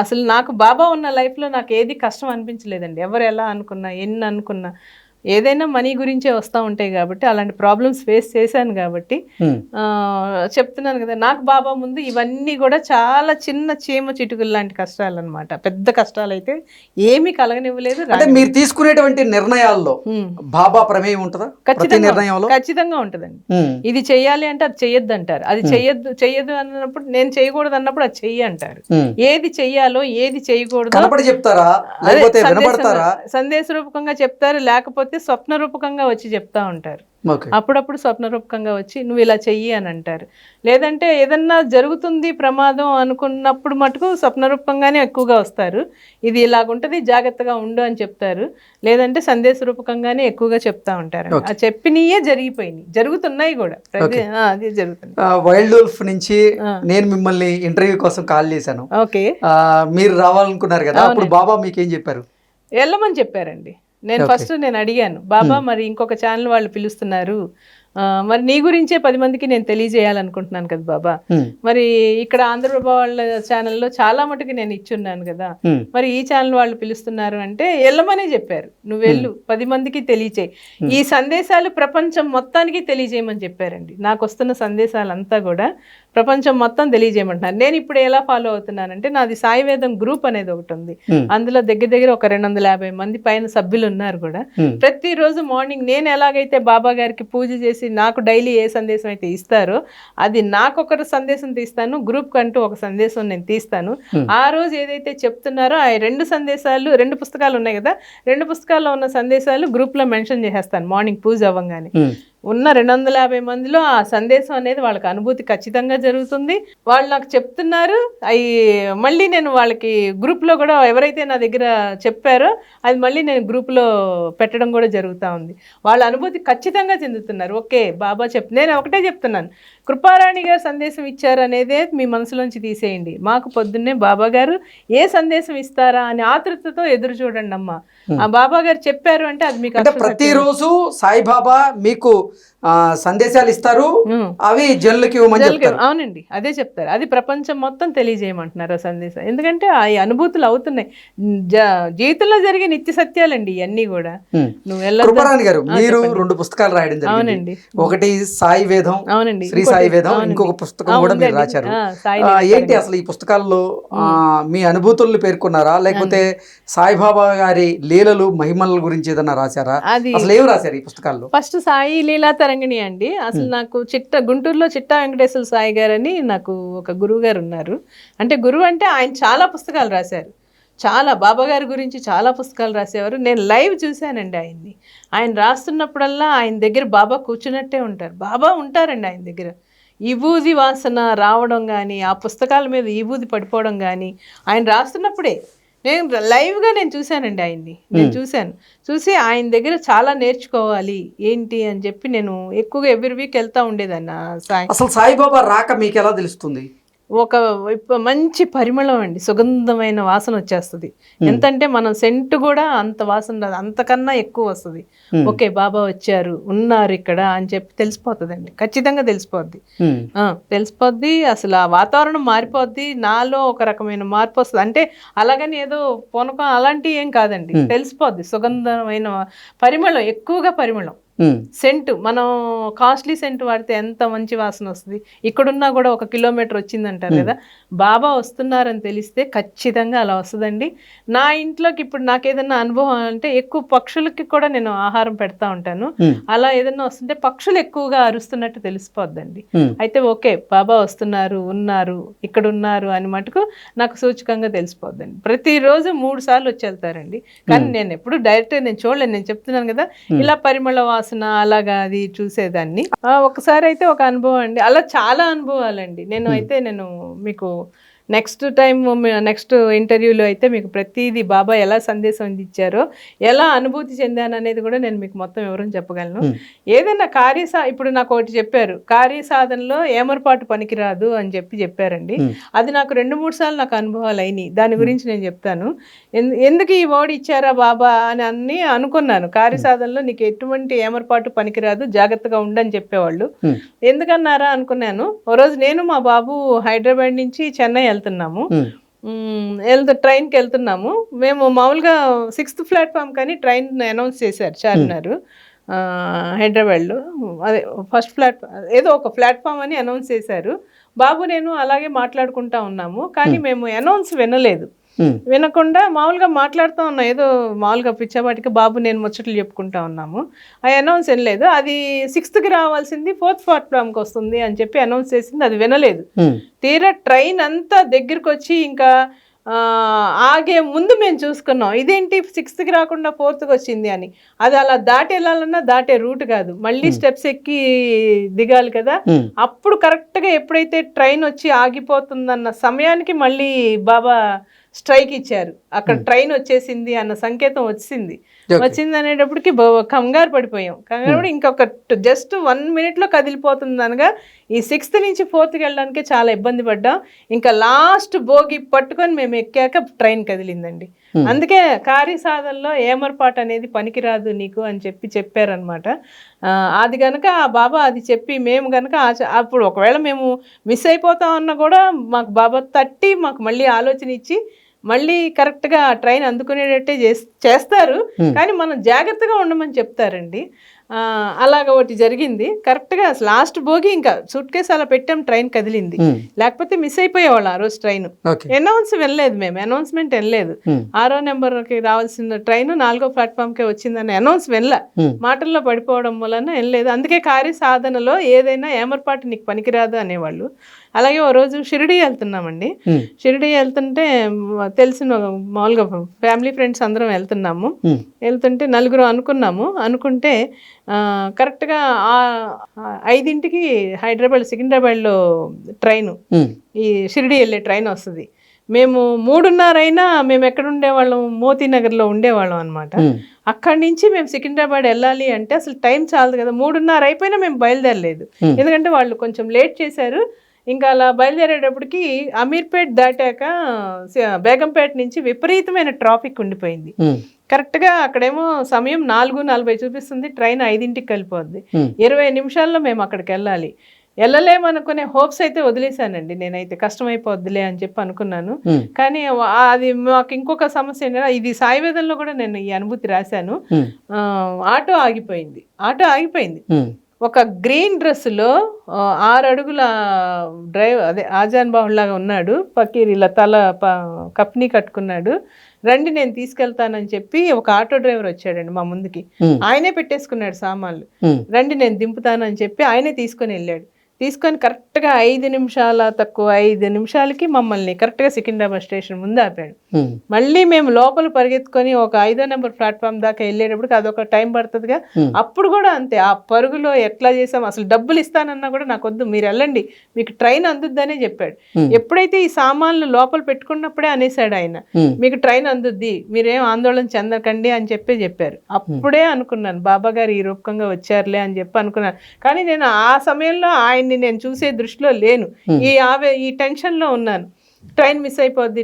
Speaker 2: అసలు నాకు బాబా ఉన్న లైఫ్లో నాకు ఏది కష్టం అనిపించలేదండి. ఎవరు ఎలా అనుకున్నా, ఎన్ని అనుకున్నా, ఏదైనా మనీ గురించే వస్తూ ఉంటాయి కాబట్టి, అలాంటి ప్రాబ్లమ్స్ ఫేస్ చేశాను కాబట్టి చెప్తున్నాను కదా. నాకు బాబా ముందు ఇవన్నీ కూడా చాలా చిన్న చీమ చిటుకులు లాంటి కష్టాలు అనమాట. పెద్ద కష్టాలు అయితే ఏమీ కలగనివ్వలేదు.
Speaker 1: అంటే మీరు తీసుకునేటువంటి నిర్ణయాల్లో బాబా ప్రమేయం ఉంటుందా?
Speaker 2: ఖచ్చితంగా ఉంటుందండి. ఇది చెయ్యాలి అంటే అది చెయ్యొద్దు అంటారు, అది చెయ్యదు అన్నప్పుడు, నేను చేయకూడదు అన్నప్పుడు అది చెయ్యి అంటారు. ఏది చెయ్యాలో ఏది చేయకూడదు
Speaker 1: చెప్తారా,
Speaker 2: సందేశ రూపకంగా చెప్తారు, లేకపోతే స్వప్న రూపకంగా వచ్చి చెప్తా ఉంటారు. అప్పుడప్పుడు స్వప్న రూపకంగా వచ్చి నువ్వు ఇలా చెయ్యి అని అంటారు. లేదంటే ఏదన్నా జరుగుతుంది ప్రమాదం అనుకున్నప్పుడు మటుకు స్వప్న రూపకంగానే ఎక్కువగా వస్తారు. ఇది ఇలాగుంటది, జాగ్రత్తగా ఉండు అని చెప్తారు. లేదంటే సందేశ రూపకంగానే ఎక్కువగా చెప్తా ఉంటారు. ఆ చెప్పినయే జరిగిపోయినాయి, జరుగుతున్నాయి కూడా, అదే జరుగుతుంది.
Speaker 1: వైల్డ్ వుల్ఫ్ నుంచి నేను మిమ్మల్ని ఇంటర్వ్యూ కోసం కాల్ చేశాను.
Speaker 2: ఓకే,
Speaker 1: మీరు రావాలనుకున్నారు కదా, అప్పుడు బాబా మీకేం చెప్పారు?
Speaker 2: వెళ్ళమని చెప్పారండి. నేను ఫస్ట్ అడిగాను, బాబా మరి ఇంకొక ఛానల్ వాళ్ళు పిలుస్తున్నారు, మరి నీ గురించే 10 మందికి నేను తెలియజేయాలనుకుంటున్నాను కదా బాబా. మరి ఇక్కడ ఆంధ్రప్రభ వాళ్ళ ఛానల్లో చాలా మటుకు నేను ఇచ్చున్నాను కదా, మరి ఈ ఛానల్ వాళ్ళు పిలుస్తున్నారు అంటే వెళ్ళమనే చెప్పారు. నువ్వు వెళ్ళు, 10 మందికి తెలియచేయి, ఈ సందేశాలు ప్రపంచం మొత్తానికి తెలియజేయమని చెప్పారండి. నాకు వస్తున్న సందేశాలంతా కూడా ప్రపంచం మొత్తం తెలియజేయమంటున్నారు. నేను ఇప్పుడు ఎలా ఫాలో అవుతున్నానంటే, నాది సాయి వేదం గ్రూప్ అనేది ఒకటి ఉంది. అందులో దగ్గర ఒక 250 మంది పైన సభ్యులు ఉన్నారు కూడా. ప్రతిరోజు మార్నింగ్ నేను ఎలాగైతే బాబా గారికి పూజ చేసి నాకు డైలీ ఏ సందేశం అయితే ఇస్తారో అది నాకు ఒక సందేశం తీస్తాను, గ్రూప్ కంటూ ఒక సందేశం నేను తీస్తాను. ఆ రోజు ఏదైతే చెప్తున్నారో ఆ 2 సందేశాలు, 2 పుస్తకాలు ఉన్నాయి కదా, 2 పుస్తకాల్లో ఉన్న సందేశాలు గ్రూప్లో మెన్షన్ చేసేస్తాను మార్నింగ్ పూజ అవ్వగానే. ఉన్న 250 మందిలో ఆ సందేశం అనేది వాళ్ళకి అనుభూతి ఖచ్చితంగా జరుగుతుంది. వాళ్ళు నాకు చెప్తున్నారు, అవి మళ్ళీ నేను వాళ్ళకి గ్రూప్లో కూడా ఎవరైతే నా దగ్గర చెప్పారో అది మళ్ళీ నేను గ్రూప్లో పెట్టడం కూడా జరుగుతూ ఉంది. వాళ్ళ అనుభూతి ఖచ్చితంగా చెందుతున్నారు. ఓకే బాబా నేను ఒకటే చెప్తున్నాను, కృపారాణి గారు సందేశం ఇచ్చారు అనేదే మీ మనసులోంచి తీసేయండి. మాకు పొద్దున్నే బాబా గారు ఏ సందేశం ఇస్తారా అని ఆతృతతో ఎదురు చూడండి అమ్మా. ఆ బాబా గారు చెప్పారు అంటే అది మీకు
Speaker 1: ప్రతిరోజు సాయిబాబా మీకు సందేశాలు ఇస్తారు, అవి జనులకి ఇవ్వమని చెప్తారు.
Speaker 2: అవునండి, అదే చెప్తారు. అది ప్రపంచం మొత్తం తెలియజేయమంటున్నారు ఆ సందేశం. ఎందుకంటే ఆ అనుభూతులు అవుతున్నాయి, జీవితంలో జరిగే నిత్య సత్యాలండి ఇవన్నీ కూడా.
Speaker 1: కృపారాణి గారు మీరు 2 పుస్తకాలు రాయడం జరిగింది. ఒకటి సాయి వేదం,
Speaker 2: అవునండి,
Speaker 1: శ్రీ సాయి వేదం, ఇంకొక పుస్తకం కూడా మీరు రాశారు. ఏంటి అసలు ఈ పుస్తకాల్లో మీ అనుభూతులను పేర్కొన్నారా, లేకపోతే సాయిబాబా గారి లీలలు మహిమల గురించి ఏదన్నా రాశారా? అసలు ఏం రాశారు ఈ పుస్తకాల్లో?
Speaker 2: ఫస్ట్ సాయి లీలా తరంగిణి అండి. అసలు నాకు గుంటూరులో చిట్టా వెంకటేశ్వర సాయి గారు అని నాకు ఒక గురువు గారు ఉన్నారు. అంటే గురువు అంటే ఆయన చాలా పుస్తకాలు రాశారు, చాలా బాబా గారి గురించి చాలా పుస్తకాలు రాసేవారు. నేను లైవ్ చూశానండి ఆయన్ని. ఆయన రాస్తున్నప్పుడల్లా ఆయన దగ్గర బాబా కూర్చున్నట్టే ఉంటారు, బాబా ఉంటారండి ఆయన దగ్గర. విభూది వాసన రావడం కానీ, ఆ పుస్తకాల మీద విభూది పడిపోవడం కానీ ఆయన రాస్తున్నప్పుడే నేను లైవ్గా చూశానండి ఆయన్ని. నేను చూసి ఆయన దగ్గర చాలా నేర్చుకోవాలి ఏంటి అని చెప్పి నేను ఎక్కువగా ఎవ్రీ వీక్ వెళ్తూ ఉండేదాన్ని.
Speaker 1: అసలు సాయిబాబా రాక మీకు ఎలా తెలుస్తుంది?
Speaker 2: ఒక మంచి పరిమళం అండి, సుగంధమైన వాసన వచ్చేస్తుంది. ఎంతంటే మనం సెంట్ కూడా అంత వాసన రాదు, అంతకన్నా ఎక్కువ వస్తుంది. ఓకే బాబా వచ్చారు, ఉన్నారు ఇక్కడ అని చెప్పి తెలిసిపోతుందండి, ఖచ్చితంగా తెలిసిపోద్ది. అసలు ఆ వాతావరణం మారిపోద్ది, నాలో ఒక రకమైన మార్పు వస్తుంది. అంటే అలాగని ఏదో పూనకం అలాంటివి ఏం కాదండి, తెలిసిపోద్ది. సుగంధమైన పరిమళం, ఎక్కువగా పరిమళం, సెంటు. మనం కాస్ట్లీ సెంట్ వాడితే ఎంత మంచి వాసన వస్తుంది. ఇక్కడున్నా కూడా 1 కిలోమీటర్ వచ్చిందంటారు కదా, బాబా వస్తున్నారని తెలిస్తే ఖచ్చితంగా అలా వస్తుందండి. నా ఇంట్లోకి ఇప్పుడు నాకు ఏదైనా అనుభవం అంటే ఎక్కువ పక్షులకి కూడా నేను ఆహారం పెడతా ఉంటాను. అలా ఏదైనా వస్తుంటే పక్షులు ఎక్కువగా అరుస్తున్నట్టు తెలిసిపోద్దండి. అయితే ఓకే బాబా వస్తున్నారు, ఉన్నారు, ఇక్కడ ఉన్నారు అని మటుకు నాకు సూచకంగా తెలిసిపోద్దండి. ప్రతిరోజు 3 సార్లు వచ్చి వెళ్తారండి. కానీ నేను ఎప్పుడు డైరెక్ట్ నేను చూడలేను, నేను చెప్తున్నాను కదా, ఇలా పరిమళ వాసన అలాగా అది చూసేదాన్ని. ఒకసారి అయితే ఒక అనుభవం అండి, అలా చాలా అనుభవాలండి. నేను మీకు నెక్స్ట్ ఇంటర్వ్యూలో అయితే మీకు ప్రతిదీ బాబా ఎలా సందేశం ఇచ్చారో, ఎలా అనుభూతి చెందాను అనేది కూడా నేను మీకు మొత్తం వివరం చెప్పగలను. ఏదైనా ఇప్పుడు నాకు ఒకటి చెప్పారు, కార్యసాధనలో ఏమరపాటు పనికిరాదు అని చెప్పారండి. అది నాకు 2-3 సార్లు నాకు అనుభవాలు అయినాయి. దాని గురించి నేను చెప్తాను. ఎందుకు ఈ వర్డ్ ఇచ్చారా బాబా అని అనుకున్నాను. కార్యసాధనలో నీకు ఎటువంటి ఏమరపాటు పనికిరాదు, జాగ్రత్తగా ఉండని చెప్పేవాళ్ళు. ఎందుకన్నారా అనుకున్నాను. ఓ రోజు నేను మా బాబు హైదరాబాద్ నుంచి చెన్నై వెళ్తున్నాము, ట్రైన్కి వెళ్తున్నాము. మేము మామూలుగా 6th ప్లాట్ఫామ్ కానీ ట్రైన్ అనౌన్స్ చేశారు చార్మినార్ హైదరాబాద్లో. అదే ఫస్ట్ ప్లాట్ఫామ్ ఏదో ఒక ప్లాట్ఫామ్ అని అనౌన్స్ చేశారు. బాబు నేను అలాగే మాట్లాడుకుంటా ఉన్నాము, కానీ మేము అనౌన్స్ వినలేదు. వినకుండా మామూలుగా మాట్లాడుతూ ఉన్నాం, ఏదో మామూలుగా పిచ్చాబాటికి బాబు నేను ముచ్చట్లు చెప్పుకుంటా ఉన్నాము. ఆ అనౌన్స్ వినలేదు. అది 6th రావాల్సింది 4th ప్లాట్ఫామ్కి వస్తుంది అని చెప్పి అనౌన్స్ చేసింది, అది వినలేదు. తీరా ట్రైన్ అంతా దగ్గరికి వచ్చి ఇంకా ఆగే ముందు మేము చూసుకున్నాం, ఇదేంటి 6th రాకుండా 4th వచ్చింది అని. అది అలా దాటి వెళ్ళాలన్నా దాటే రూట్ కాదు, మళ్ళీ స్టెప్స్ ఎక్కి దిగాలి కదా. అప్పుడు కరెక్ట్గా ఎప్పుడైతే ట్రైన్ వచ్చి ఆగిపోతుందన్న సమయానికి మళ్ళీ బాబా స్ట్రైక్ ఇచ్చారు. అక్కడ ట్రైన్ వచ్చేసింది అన్న సంకేతం వచ్చింది అనేటప్పటికి కంగారు పడిపోయాం. కంగారు పడి ఇంకొక జస్ట్ 1 minute కదిలిపోతుంది అనగా ఈ 6th నుంచి 4th వెళ్ళడానికి చాలా ఇబ్బంది పడ్డాం. ఇంకా లాస్ట్ భోగి పట్టుకొని మేము ఎక్కాక ట్రైన్ కదిలిందండి. అందుకే కార్యసాధనలో ఏమరపాటు అనేది పనికిరాదు నీకు అని చెప్పారనమాట. అది కనుక ఆ బాబా అది చెప్పి మేము కనుక అప్పుడు ఒకవేళ మేము మిస్ అయిపోతామన్నా కూడా మాకు బాబా తట్టి మాకు మళ్ళీ ఆలోచన ఇచ్చి మళ్ళీ కరెక్ట్గా ట్రైన్ అందుకునేటట్టే చేస్తారు. కానీ మనం జాగ్రత్తగా ఉండమని చెప్తారండి. అలాగ ఒకటి జరిగింది. కరెక్ట్గా లాస్ట్ భోగి ఇంకా సూట్ కేసు అలా పెట్టాం, ట్రైన్ కదిలింది. లేకపోతే మిస్ అయిపోయేవాళ్ళం ఆ రోజు ట్రైన్. అనౌన్స్మెంట్ వెళ్ళలేదు. 6వ నెంబర్కి రావాల్సిన ట్రైన్ 4వ ప్లాట్ఫామ్కే వచ్చిందని అనౌన్స్ వెళ్ళ మాటల్లో పడిపోవడం వలన వెళ్ళలేదు. అందుకే కార్యసాధనలో ఏదైనా ఏమరపాటు నీకు పనికిరాదు అనేవాళ్ళు. అలాగే ఓ రోజు షిరిడీ వెళ్తున్నామండి. షిరిడీ వెళ్తుంటే తెలిసిన మామూలుగా ఫ్యామిలీ ఫ్రెండ్స్ అందరం వెళ్తుంటే 4 అనుకుంటే కరెక్ట్గా 5ంటికి సికింద్రాబాద్లో ట్రైను, ఈ షిరిడీ వెళ్ళే ట్రైన్ వస్తుంది. మేము 3:30 అయినా మేము ఎక్కడ ఉండేవాళ్ళం, మోతీనగర్లో ఉండేవాళ్ళం అనమాట. అక్కడి నుంచి మేము సికింద్రాబాద్ వెళ్ళాలి అంటే అసలు టైం చాలదు కదా. 3:30 అయిపోయినా మేము బయలుదేరలేదు, ఎందుకంటే వాళ్ళు కొంచెం లేట్ చేశారు. ఇంకా అలా బయలుదేరేటప్పటికి అమీర్పేట్ దాటాక బేగంపేట నుంచి విపరీతమైన ట్రాఫిక్ ఉండిపోయింది. కరెక్ట్గా అక్కడేమో సమయం 4:40 చూపిస్తుంది, ట్రైన్ 5ంటికి కలిపోద్ది. 20 నిమిషాల్లో మేము అక్కడికి వెళ్ళలేమనుకునే హోప్స్ అయితే వదిలేశానండి. నేనైతే కష్టమైపోద్దిలే అని చెప్పి అనుకున్నాను. కానీ అది మాకు ఇంకొక సమస్య ఏంటంటే, ఇది సాయివేదంలో కూడా నేను ఈ అనుభూతి రాశాను. ఆటో ఆగిపోయింది. ఒక గ్రీన్ డ్రెస్సులో 6 అడుగుల ఆజాన్ బాహుళ్లాగా ఉన్నాడు, పకీర్ ఇలా తల కప్ని కట్టుకున్నాడు. రండి నేను తీసుకెళ్తానని చెప్పి ఒక ఆటో డ్రైవర్ వచ్చాడండి మా ముందుకి. ఆయనే పెట్టేసుకున్నాడు సామాన్లు. రండి నేను దింపుతానని చెప్పి ఆయనే తీసుకొని కరెక్ట్గా 5 నిమిషాలకి మమ్మల్ని కరెక్ట్గా సికింద్రాబాద్ స్టేషన్ ముందు ఆపాడు. మళ్ళీ మేము లోపల పరిగెత్తుకొని ఒక 5వ నెంబర్ ప్లాట్ఫామ్ దాకా వెళ్ళేటప్పటికి అదొక టైం పడుతుందిగా. అప్పుడు కూడా అంతే, ఆ పరుగులో ఎట్లా చేసాం, అసలు డబ్బులు ఇస్తానన్నా కూడా నాకు వద్దు, మీరు వెళ్ళండి, మీకు ట్రైన్ అందుద్దనే చెప్పాడు. ఎప్పుడైతే ఈ సామాన్లు లోపల పెట్టుకున్నప్పుడే అనేసాడు ఆయన, మీకు ట్రైన్ అందుద్ది, మీరేం ఆందోళన చెందకండి అని చెప్పారు. అప్పుడే అనుకున్నాను బాబా గారు ఈ రూపకంగా వచ్చారులే అని చెప్పి అనుకున్నాను. కానీ నేను ఆ సమయంలో ఆయన్ని నేను చూసే దృష్టిలో లేను, ఈ టెన్షన్లో ఉన్నాను. ట్రైన్ మిస్ అయిపోద్ది,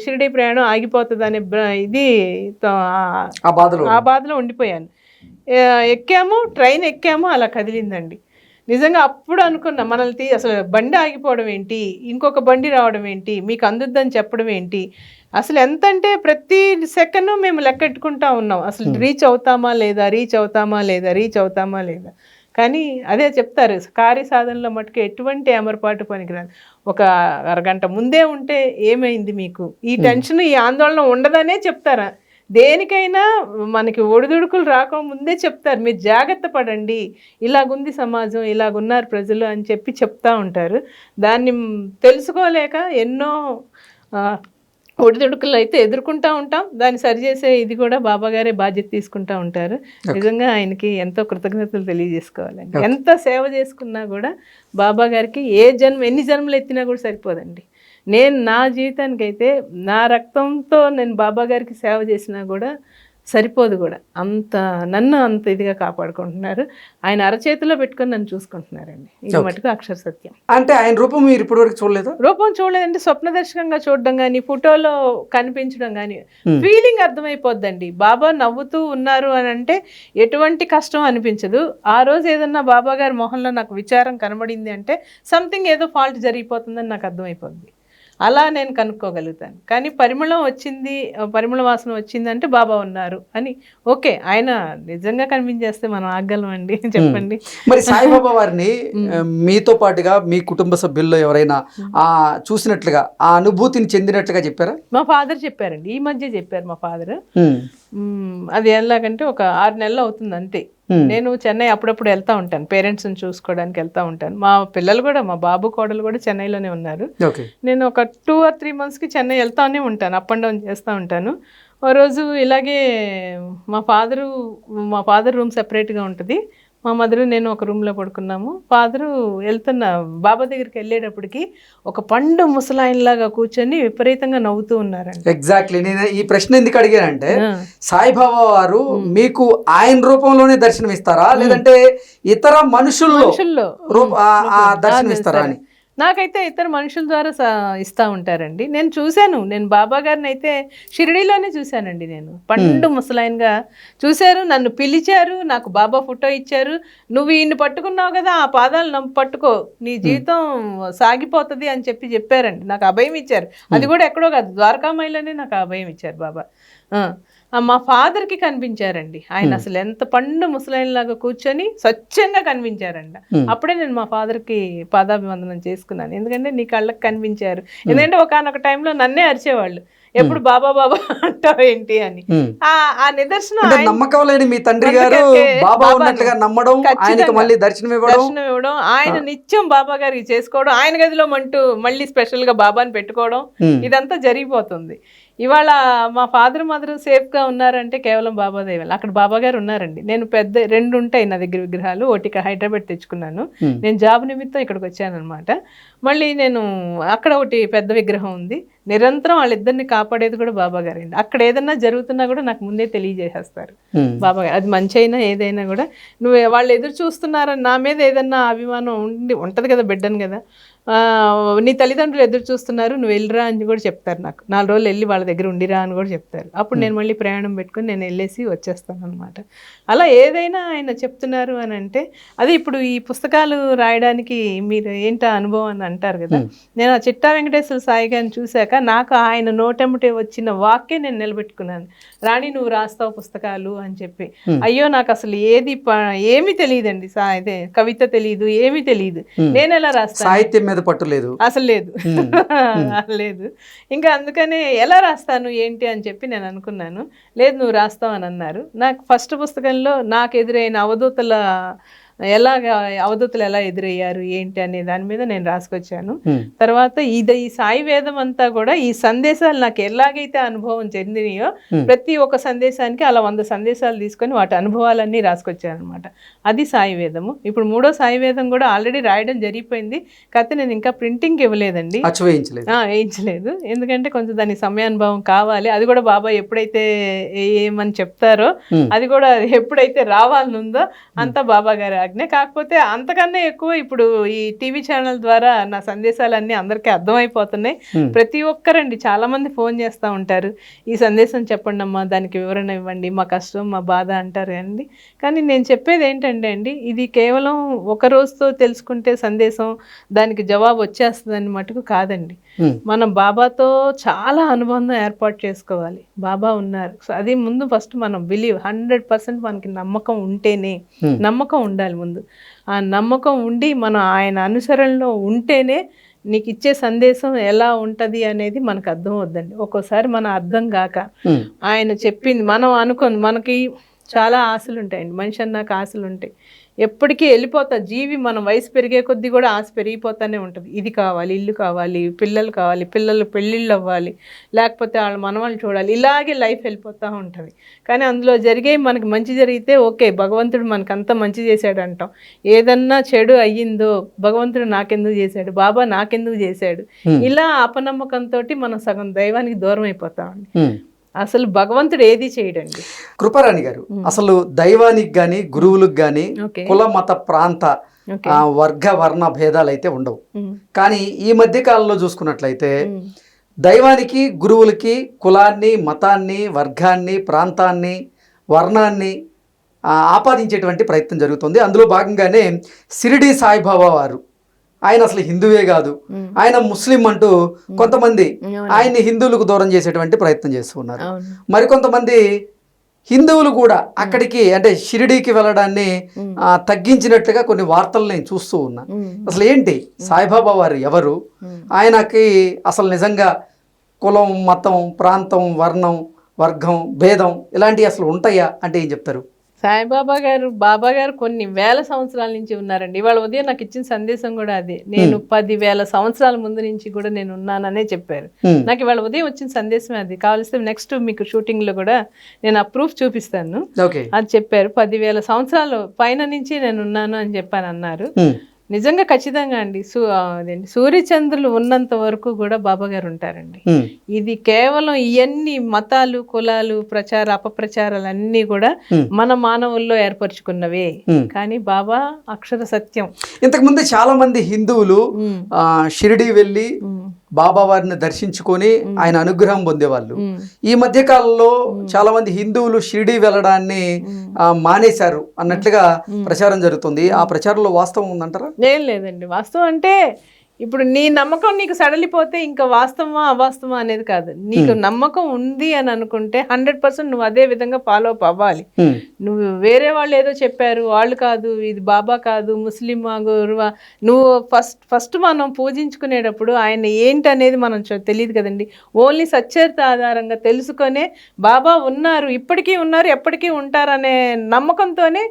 Speaker 2: షిరిడీ ప్రయాణం ఆగిపోతుంది అనే ఆ బాధలో ఉండిపోయాను. ట్రైన్ ఎక్కాము, అలా కదిలిందండి. నిజంగా అప్పుడు అనుకున్నా, మనల్ని అసలు బండి ఆగిపోవడం ఏంటి, ఇంకొక బండి రావడం ఏంటి, మీకు అందుద్దని చెప్పడం ఏంటి, అసలు ఎంతంటే ప్రతి సెకండ్ మేము లెక్కెట్టుకుంటా ఉన్నాం, అసలు రీచ్ అవుతామా లేదా. కానీ అదే చెప్తారు, కార్యసాధనలో మటుకు ఎటువంటి ఏమరపాటు పనికిరాదు. ఒక అరగంట ముందే ఉంటే ఏమైంది మీకు, ఈ టెన్షన్ ఈ ఆందోళన ఉండదనే చెప్తారా. దేనికైనా మనకి ఒడిదుడుకులు రాకముందే చెప్తారు, మీరు జాగ్రత్త పడండి, ఇలాగుంది సమాజం, ఇలాగున్నారు ప్రజలు అని చెప్పి చెప్తా ఉంటారు. దాన్ని తెలుసుకోలేక ఎన్నో ఒడిదుడుకులు అయితే ఎదుర్కొంటూ ఉంటాం. దాన్ని సరిచేసే ఇది కూడా బాబా గారే బాధ్యత తీసుకుంటూ ఉంటారు. నిజంగా ఆయనకి ఎంతో కృతజ్ఞతలు తెలియజేసుకోవాలండి. ఎంత సేవ చేసుకున్నా కూడా బాబా గారికి ఎన్ని జన్మలు ఎత్తినా కూడా సరిపోదండి. నేను నా జీవితానికైతే నా రక్తంతో నేను బాబా గారికి సేవ చేసినా కూడా సరిపోదు కూడా. నన్ను అంత ఇదిగా కాపాడుకుంటున్నారు. ఆయన అరచేతిలో పెట్టుకొని నన్ను చూసుకుంటున్నారండి. ఇది మటుకు అక్షర సత్యం.
Speaker 1: అంటే ఆయన రూపం మీరు ఇప్పటివరకు చూడలేదు?
Speaker 2: రూపం చూడలేదండి. స్వప్నదర్శకంగా చూడడం కానీ, ఫోటోలో కనిపించడం కానీ, ఫీలింగ్ అర్థమైపోద్దండి. బాబా నవ్వుతూ ఉన్నారు అని అంటే ఎటువంటి కష్టం అనిపించదు. ఆ రోజు ఏదన్నా బాబా గారి మొహంలో నాకు విచారం కనబడింది అంటే సంథింగ్ ఏదో ఫాల్ట్ జరిగిపోతుందని నాకు అర్థమైపోద్ది. అలా నేను కనుక్కోగలుగుతాను. కానీ పరిమళ వాసన వచ్చిందంటే బాబా ఉన్నారు అని. ఓకే, ఆయన నిజంగా కనిపించేస్తే మనం ఆగలం అండి, చెప్పండి.
Speaker 1: మరి సాయిబాబా వారిని మీతో పాటుగా మీ కుటుంబ సభ్యుల్లో ఎవరైనా చూసినట్లుగా ఆ అనుభూతిని చెందినట్లుగా చెప్పారా?
Speaker 2: మా ఫాదర్ చెప్పారండి, ఈ మధ్య చెప్పారు మా ఫాదర్. అది ఎలాగంటే ఒక 6 నెలలు అవుతుంది అంతే. నేను చెన్నై అప్పుడప్పుడు వెళ్తూ ఉంటాను, పేరెంట్స్ని చూసుకోవడానికి వెళ్తూ ఉంటాను. మా పిల్లలు కూడా, మా బాబు కోడలు కూడా చెన్నైలోనే ఉన్నారు. నేను ఒక 2 or 3 monthsకి చెన్నై వెళ్తానే ఉంటాను, అప్ అండ్ డౌన్ చేస్తూ ఉంటాను. ఓ రోజు ఇలాగే మా ఫాదర్ రూమ్ సెపరేట్గా ఉంటుంది, మా మదరు నేను ఒక రూమ్లో పడుకున్నాము. ఫాదరు బాబా దగ్గరికి వెళ్ళేటప్పటికి ఒక పండు ముసలాయనలాగా కూర్చొని విపరీతంగా నవ్వుతూ ఉన్నారండి.
Speaker 1: ఎగ్జాక్ట్లీ. నేను ఈ ప్రశ్న ఎందుకు అడిగానంటే, సాయిబాబా వారు మీకు ఆయన రూపంలోనే దర్శనం ఇస్తారా, లేదంటే ఇతర మనుషుల్లో దర్శనం ఇస్తారా అని?
Speaker 2: నాకైతే ఇతర మనుషుల ద్వారా ఇస్తూ ఉంటారండి. నేను చూశాను, నేను బాబా గారిని అయితే షిరిడీలోనే చూశానండి. నేను పండు ముసలాయనగా చూశారు, నన్ను పిలిచారు, నాకు బాబా ఫోటో ఇచ్చారు. నువ్వు ఈయన్ని పట్టుకున్నావు కదా, ఆ పాదాలు పట్టుకో, నీ జీవితం సాగిపోతుంది అని చెప్పారండి. నాకు అభయం ఇచ్చారు. అది కూడా ఎక్కడో కాదు, ద్వారకామాయిలోనే నాకు అభయం ఇచ్చారు బాబా. మా ఫాదర్కి కనిపించారండి. ఆయన అసలు ఎంత పండు ముసలాయనలాగా కూర్చొని స్వచ్ఛంగా కనిపించారండి. అప్పుడే నేను మా ఫాదర్కి పాదాభివందనం చేసుకున్నాను. ఎందుకంటే నీ కళ్ళకి కనిపించారు. ఎందుకంటే ఒకనొక టైంలో నన్నే అరిచేవాళ్ళు, ఎప్పుడు బాబా బాబా అంటావు ఏంటి అని. ఆ నిదర్శనం
Speaker 1: నమ్మకం లేని మీ తండ్రి గారు బాబా ఉన్నట్లుగా నమ్మడం, ఆయనకి మళ్ళీ దర్శనం ఇవ్వడం,
Speaker 2: ఆయన నిత్యం బాబా గారికి చేసుకోవడం, ఆయన గదిలో మళ్ళీ స్పెషల్ గా బాబాని పెట్టుకోవడం, ఇదంతా జరిగిపోతుంది. ఇవాళ మా ఫాదర్ మదర్ సేఫ్గా ఉన్నారంటే కేవలం బాబా దైవం. అక్కడ బాబా గారు ఉన్నారండి. నేను పెద్ద 2 ఉంటాయి నా దగ్గర విగ్రహాలు. ఒకటి హైదరాబాద్ తెచ్చుకున్నాను, నేను జాబ్ నిమిత్తం ఇక్కడికి వచ్చాను అనమాట. మళ్ళీ నేను అక్కడ ఒకటి పెద్ద విగ్రహం ఉంది. నిరంతరం వాళ్ళిద్దరిని కాపాడేది కూడా బాబా గారండి. అక్కడ ఏదన్నా జరుగుతున్నా కూడా నాకు ముందే తెలియజేసేస్తారు బాబా గారు. అది మంచి అయినా ఏదైనా కూడా, నువ్వు వాళ్ళు ఎదురు చూస్తున్నారని నా మీద ఏదన్నా అభిమానం ఉంటుంది కదా, బిడ్డను కదా, నీ తల్లిదండ్రులు ఎదురు చూస్తున్నారు, నువ్వు వెళ్ళిరా అని కూడా చెప్తారు. నాకు 4 రోజులు వెళ్ళి వాళ్ళ దగ్గర ఉండిరా అని కూడా చెప్తారు. అప్పుడు నేను మళ్ళీ ప్రయాణం పెట్టుకుని నేను వెళ్ళేసి వచ్చేస్తాను అనమాట. అలా ఏదైనా ఆయన చెప్తున్నారు అని అంటే, అదే ఇప్పుడు ఈ పుస్తకాలు రాయడానికి మీరు ఏంటా అనుభవం అని అంటారు కదా, నేను ఆ చిట్టా వెంకటేశ్వర సాయి గారిని చూశాక నాకు ఆయన నోటెమ్మటే వచ్చిన వాక్యే నేను నిలబెట్టుకున్నాను. రాణి నువ్వు రాస్తావు పుస్తకాలు అని చెప్పి. అయ్యో నాకు అసలు ఏమీ తెలియదండి, కవిత తెలియదు, ఏమీ తెలియదు, నేను ఎలా రాస్తాను,
Speaker 1: సాహిత్యం మీద పట్టు లేదు
Speaker 2: అసలు, లేదు లేదు. ఇంకా అందుకనే ఎలా రాస్తాను ఏంటి అని చెప్పి నేను అనుకున్నాను. లేదు నువ్వు రాస్తావు అని అన్నారు. నాకు ఫస్ట్ పుస్తకంలో నాకు ఎదురైన అవధూతలు ఎలా ఎదురయ్యారు ఏంటి అనే దాని మీద నేను రాసుకొచ్చాను. తర్వాత ఈ సాయి వేదం అంతా కూడా ఈ సందేశాలు నాకు ఎలాగైతే అనుభవం చెందినాయో ప్రతి ఒక్క సందేశానికి అలా 100 సందేశాలు తీసుకొని వాటి అనుభవాలన్నీ రాసుకొచ్చాను అనమాట. అది సాయి వేదము. ఇప్పుడు 3వ సాయి వేదం కూడా ఆల్రెడీ రాయడం జరిగిపోయింది. కాకపోతే నేను ఇంకా ప్రింటింగ్ ఇవ్వలేదండి, వేయించలేదు. ఎందుకంటే కొంచెం దానికి సమయానుభవం కావాలి. అది కూడా బాబా ఎప్పుడైతే ఏమని చెప్తారో, అది కూడా ఎప్పుడైతే రావాలనుందో అంతా బాబా గారి ఆజ్ఞ. కాకపోతే అంతకన్నా ఎక్కువ ఇప్పుడు ఈ టీవీ ఛానల్ ద్వారా నా సందేశాలన్నీ అందరికీ అర్థమైపోతున్నాయి. ప్రతి ఒక్కరండి చాలా మంది ఫోన్ చేస్తూ ఉంటారు, ఈ సందేశం చెప్పండి అమ్మా, దానికి వివరణ ఇవ్వండి, మా కష్టం మా బాధ అంటారు అండి. కానీ నేను చెప్పేది ఏంటంటే అండి, ఇది కేవలం ఒక రోజుతో తెలుసుకుంటే సందేశం దానికి జవాబు వచ్చేస్తుందని మటుకు కాదండి. మనం బాబాతో చాలా అనుబంధం ఏర్పాటు చేసుకోవాలి. బాబా ఉన్నారు, అది ముందు ఫస్ట్ మనం బిలీవ్ 100% మనకి నమ్మకం ఉంటేనే, నమ్మకం ఉండాలి ముందు. ఆ నమ్మకం ఉండి మనం ఆయన అనుసరణలో ఉంటేనే నీకు ఇచ్చే సందేశం ఎలా ఉంటుంది అనేది మనకు అర్థం అవుద్దండి. ఒక్కోసారి మన అర్థం కాక ఆయన చెప్పింది మనం మనకి చాలా ఆశలు ఉంటాయండి. మనిషి అన్నాక ఆశలు ఉంటాయి, ఎప్పటికీ వెళ్ళిపోతా జీవి. మనం వయసు పెరిగే కొద్దీ కూడా ఆశ పెరిగిపోతూనే ఉంటుంది. ఇది కావాలి, ఇల్లు కావాలి, పిల్లలు కావాలి, పిల్లలు పెళ్ళిళ్ళు అవ్వాలి, లేకపోతే వాళ్ళ మనవాళ్ళు చూడాలి, ఇలాగే లైఫ్ వెళ్ళిపోతూ ఉంటుంది. కానీ అందులో జరిగే మనకి మంచి జరిగితే ఓకే, భగవంతుడు మనకు అంత మంచి చేశాడు అంటాం. ఏదన్నా చెడు అయ్యిందో భగవంతుడు నాకెందుకు చేశాడు, బాబా నాకెందుకు చేశాడు, ఇలా అపనమ్మకంతో మనం సగం దైవానికి దూరం అయిపోతామండి. అసలు భగవంతుడు ఏది చేయడండి.
Speaker 1: కృపారాణి గారు, అసలు దైవానికి గాని గురువులకు గాని కుల మత ప్రాంత వర్గ వర్ణ భేదాలు అయితే ఉండవు. కానీ ఈ మధ్య కాలంలో చూసుకున్నట్లయితే దైవానికి గురువులకి కులాన్ని మతాన్ని వర్గాన్ని ప్రాంతాన్ని వర్ణాన్ని ఆపాదించేటువంటి ప్రయత్నం జరుగుతుంది. అందులో భాగంగానే షిరిడి సాయిబాబా వారు, ఆయన అసలు హిందువే కాదు, ఆయన ముస్లిం అంటూ కొంతమంది ఆయన్ని హిందువులకు దూరం చేసేటువంటి ప్రయత్నం చేస్తూ ఉన్నారు. మరికొంతమంది హిందువులు కూడా అక్కడికి అంటే షిరిడీకి వెళ్ళడాన్ని తగ్గించినట్లుగా కొన్ని వార్తలు నేను చూస్తూ ఉన్నా. అసలు ఏంటి సాయిబాబా వారు ఎవరు, ఆయనకి అసలు నిజంగా కులం మతం ప్రాంతం వర్ణం వర్గం భేదం ఇలాంటివి అసలు ఉంటాయా అంటే ఏం చెప్తారు?
Speaker 2: సాయిబాబా గారు బాబా గారు కొన్ని వేల సంవత్సరాల నుంచి ఉన్నారండి. ఇవాళ ఉదయం నాకు ఇచ్చిన సందేశం కూడా అదే. నేను 10,000 సంవత్సరాల ముందు నుంచి కూడా నేను ఉన్నాననే చెప్పారు. నాకు ఇవాళ ఉదయం వచ్చిన సందేశమే అది. కావలిస్తే నెక్స్ట్ మీకు షూటింగ్ లో కూడా నేను ఆ ప్రూఫ్ చూపిస్తాను. అది చెప్పారు. 10,000 సంవత్సరాలు పైన నుంచి నేను ఉన్నాను అని చెప్పాను అన్నారు. నిజంగా ఖచ్చితంగా అండి. అదేంటి సూర్యచంద్రులు ఉన్నంత వరకు కూడా బాబా గారు ఉంటారండి. ఇది కేవలం ఇవన్నీ మతాలు, కులాలు, అపప్రచారాలు అన్నీ కూడా మన మానవుల్లో ఏర్పరచుకున్నవే. కానీ బాబా అక్షర సత్యం.
Speaker 1: ఇంతకుముందు చాలా మంది హిందువులు షిరిడి వెళ్ళి బాబా వారిని దర్శించుకొని ఆయన అనుగ్రహం పొందేవాళ్ళు. ఈ మధ్య కాలంలో చాలా మంది హిందువులు షిరిడి వెళ్ళడాన్ని మానేశారు అన్నట్లుగా ప్రచారం జరుగుతుంది. ఆ ప్రచారంలో వాస్తవం ఉందంటారా?
Speaker 2: ఏం లేదండి. వాస్తవం అంటే ఇప్పుడు నీ నమ్మకం నీకు సడలిపోతే ఇంకా వాస్తవమా అవాస్తవమా అనేది కాదు. నీకు నమ్మకం ఉంది అని అనుకుంటే 100% నువ్వు అదే విధంగా ఫాలో అప్ అవ్వాలి. నువ్వు వేరే వాళ్ళు ఏదో చెప్పారు, వాళ్ళు కాదు, ఇది బాబా కాదు, ముస్లిమా, గురువా, నువ్వు ఫస్ట్ మనం పూజించుకునేటప్పుడు ఆయన ఏంటి అనేది మనం తెలియదు కదండి. ఓన్లీ సచ్చరిత ఆధారంగా తెలుసుకొనే బాబా ఉన్నారు, ఇప్పటికీ ఉన్నారు, ఎప్పటికీ ఉంటారనే నమ్మకంతోనే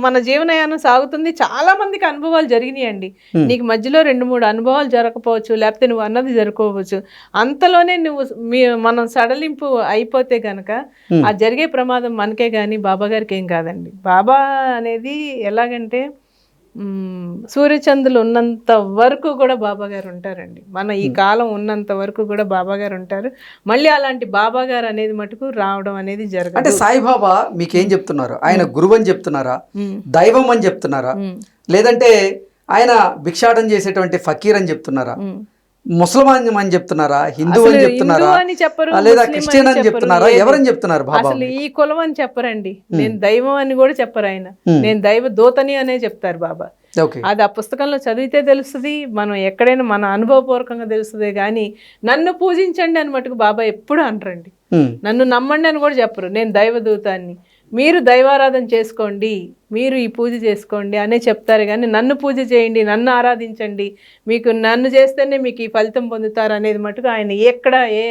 Speaker 2: మన జీవనయానం సాగుతుంది. చాలా మందికి అనుభవాలు జరిగినాయండి. నీకు మధ్యలో 2-3 అనుభవాలు జరగకపోవచ్చు, లేకపోతే నువ్వు అన్నది జరగకపోవచ్చు. అంతలోనే మనం సడలింపు అయిపోతే గనక ఆ జరిగే ప్రమాదం మనకే కానీ బాబా గారికి ఏం కాదండి. బాబా అనేది ఎలాగంటే సూర్యచంద్రులు ఉన్నంత వరకు కూడా బాబా గారు ఉంటారండి. మన ఈ కాలం ఉన్నంత వరకు కూడా బాబా గారు ఉంటారు. మళ్ళీ అలాంటి బాబా గారు అనేది మటుకు రావడం అనేది జరగదు.
Speaker 1: అంటే సాయిబాబా మీకేం చెప్తున్నారు? ఆయన గురువు అని చెప్తున్నారా, దైవం అని చెప్తున్నారా, లేదంటే ఆయన భిక్షాటం చేసేటువంటి ఫకీర్ అని చెప్తున్నారా, ముసల్మాన్ అని చెప్తున్నారా, హిందూ అని చెప్తున్నారా, లేదా క్రిస్టియన్ అని చెప్తున్నారా, ఎవరని చెప్తున్నారు?
Speaker 2: అసలు ఈ కులం అని చెప్పరండి. నేను దైవం అని కూడా చెప్పరు ఆయన. నేను దైవ దూతని అనే చెప్తారు బాబా. అది ఆ పుస్తకంలో చదివితే తెలుస్తుంది, మనం ఎక్కడైనా మన అనుభవపూర్వకంగా తెలుస్తుంది. కానీ నన్ను పూజించండి అని మటుకు బాబా ఎప్పుడు అనరండి. నన్ను నమ్మండి అని కూడా చెప్పరు. నేను దైవదూతాన్ని, మీరు దైవారాధన చేసుకోండి, మీరు ఈ పూజ చేసుకోండి అనే చెప్తారు. కానీ నన్ను పూజ చేయండి, నన్ను ఆరాధించండి, మీకు నన్ను చేస్తేనే మీకు ఈ ఫలితం పొందుతారు అనేది మటుకు ఆయన ఎక్కడ ఏ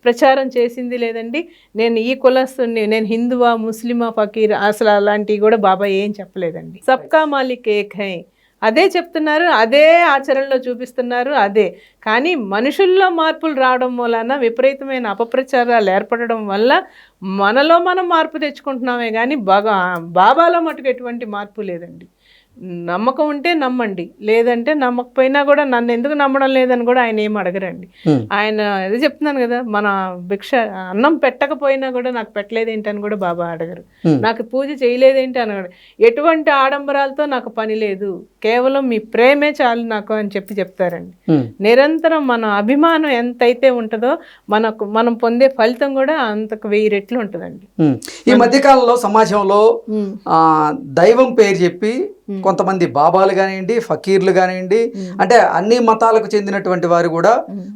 Speaker 2: ప్రచారం చేసింది లేదండి. నేను ఈ కులస్తుని, నేను హిందువా, ముస్లిమా, ఫకీర్, అసలు అలాంటివి కూడా బాబా ఏం చెప్పలేదండి. సబ్కా మాలిక్ ఏక్ హై అదే చెప్తున్నారు, అదే ఆచరణలో చూపిస్తున్నారు. అదే కానీ మనుషుల్లో మార్పులు రావడం వలన, విపరీతమైన అపప్రచారాలు ఏర్పడడం వల్ల మనలో మనం మార్పు తెచ్చుకుంటున్నామే. కానీ బాబాలో మటుకు ఎటువంటి మార్పు లేదండి. నమ్మకం ఉంటే నమ్మండి, లేదంటే నమ్మకపోయినా కూడా నన్ను ఎందుకు నమ్మడం లేదని కూడా ఆయన ఏం అడగరండి. ఆయన అదే చెప్తున్నాను కదా, మన అన్నం పెట్టకపోయినా కూడా నాకు పెట్టలేదేంటి అని కూడా బాబా అడగరు. నాకు పూజ చేయలేదేంటి అని అడగరు. ఎటువంటి ఆడంబరాలతో నాకు పని లేదు, కేవలం మీ ప్రేమే చాలు నాకు అని చెప్తారండి. నిరంతరం మన అభిమానం ఎంతైతే ఉంటుందో మనం పొందే ఫలితం కూడా అంతకు 1000 రెట్లు ఉంటుందండి.
Speaker 1: ఈ మధ్యకాలంలో సమాజంలో దైవం పేరు చెప్పి కొంతమంది బాబాలు కానివ్వండి, ఫకీర్లు కానివ్వండి, అంటే అన్ని మతాలకు చెందినటువంటి వారు కూడా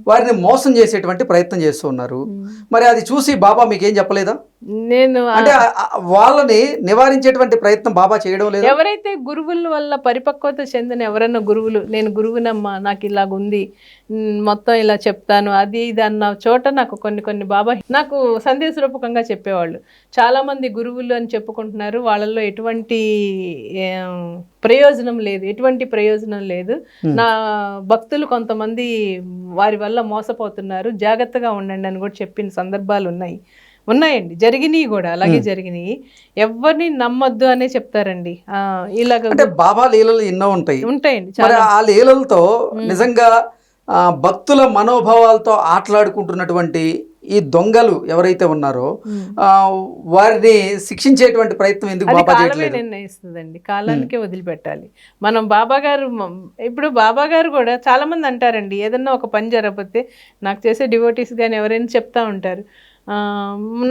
Speaker 1: వారిని మోసం చేసేటువంటి ప్రయత్నం చేస్తూ ఉన్నారు. మరి అది చూసి బాబా మీకేం చెప్పలేదా?
Speaker 2: నేను
Speaker 1: అంటే వాళ్ళని నివారించేటువంటి ప్రయత్నం బాబా చేయడం లేదు.
Speaker 2: ఎవరైతే గురువుల వల్ల పరిపక్వత చెందిన ఎవరన్నా గురువులు, నేను గురువునమ్మా, నాకు ఇలాగుంది, మొత్తం ఇలా చెప్తాను, అది ఇది అన్న చోట నాకు కొన్ని బాబా నాకు సందేశ రూపకంగా చెప్పేవాళ్ళు. చాలా మంది గురువులు అని చెప్పుకుంటున్నారు, వాళ్ళల్లో ఎటువంటి ప్రయోజనం లేదు, ఎటువంటి ప్రయోజనం లేదు. నా భక్తులు కొంతమంది వారి వల్ల మోసపోతున్నారు, జాగ్రత్తగా ఉండండి అని కూడా చెప్పిన సందర్భాలు ఉన్నాయండి. జరిగినాయి కూడా, అలాగే జరిగినాయి. ఎవరిని నమ్మొద్దు అనే చెప్తారండి. ఇలాగ
Speaker 1: బాబా లీలలు ఎన్నో ఉంటాయండి. ఆ లీలలతో నిజంగా భక్తుల మనోభావాలతో ఆటలాడుకుంటున్నటువంటి ఈ దొంగలు ఎవరైతే ఉన్నారో వారిని శిక్షించేటువంటి ప్రయత్నం ఎందుకు బాబా చేయట్లేదు?
Speaker 2: నిర్ణయిస్తుందండి, కాలానికే వదిలిపెట్టాలి. మనం ఇప్పుడు బాబా గారు కూడా చాలా మంది అంటారండి, ఏదన్నా ఒక పని జరగకపోతే నాకు చేసే డివోటీస్ కానీ ఎవరైనా చెప్తా ఉంటారు,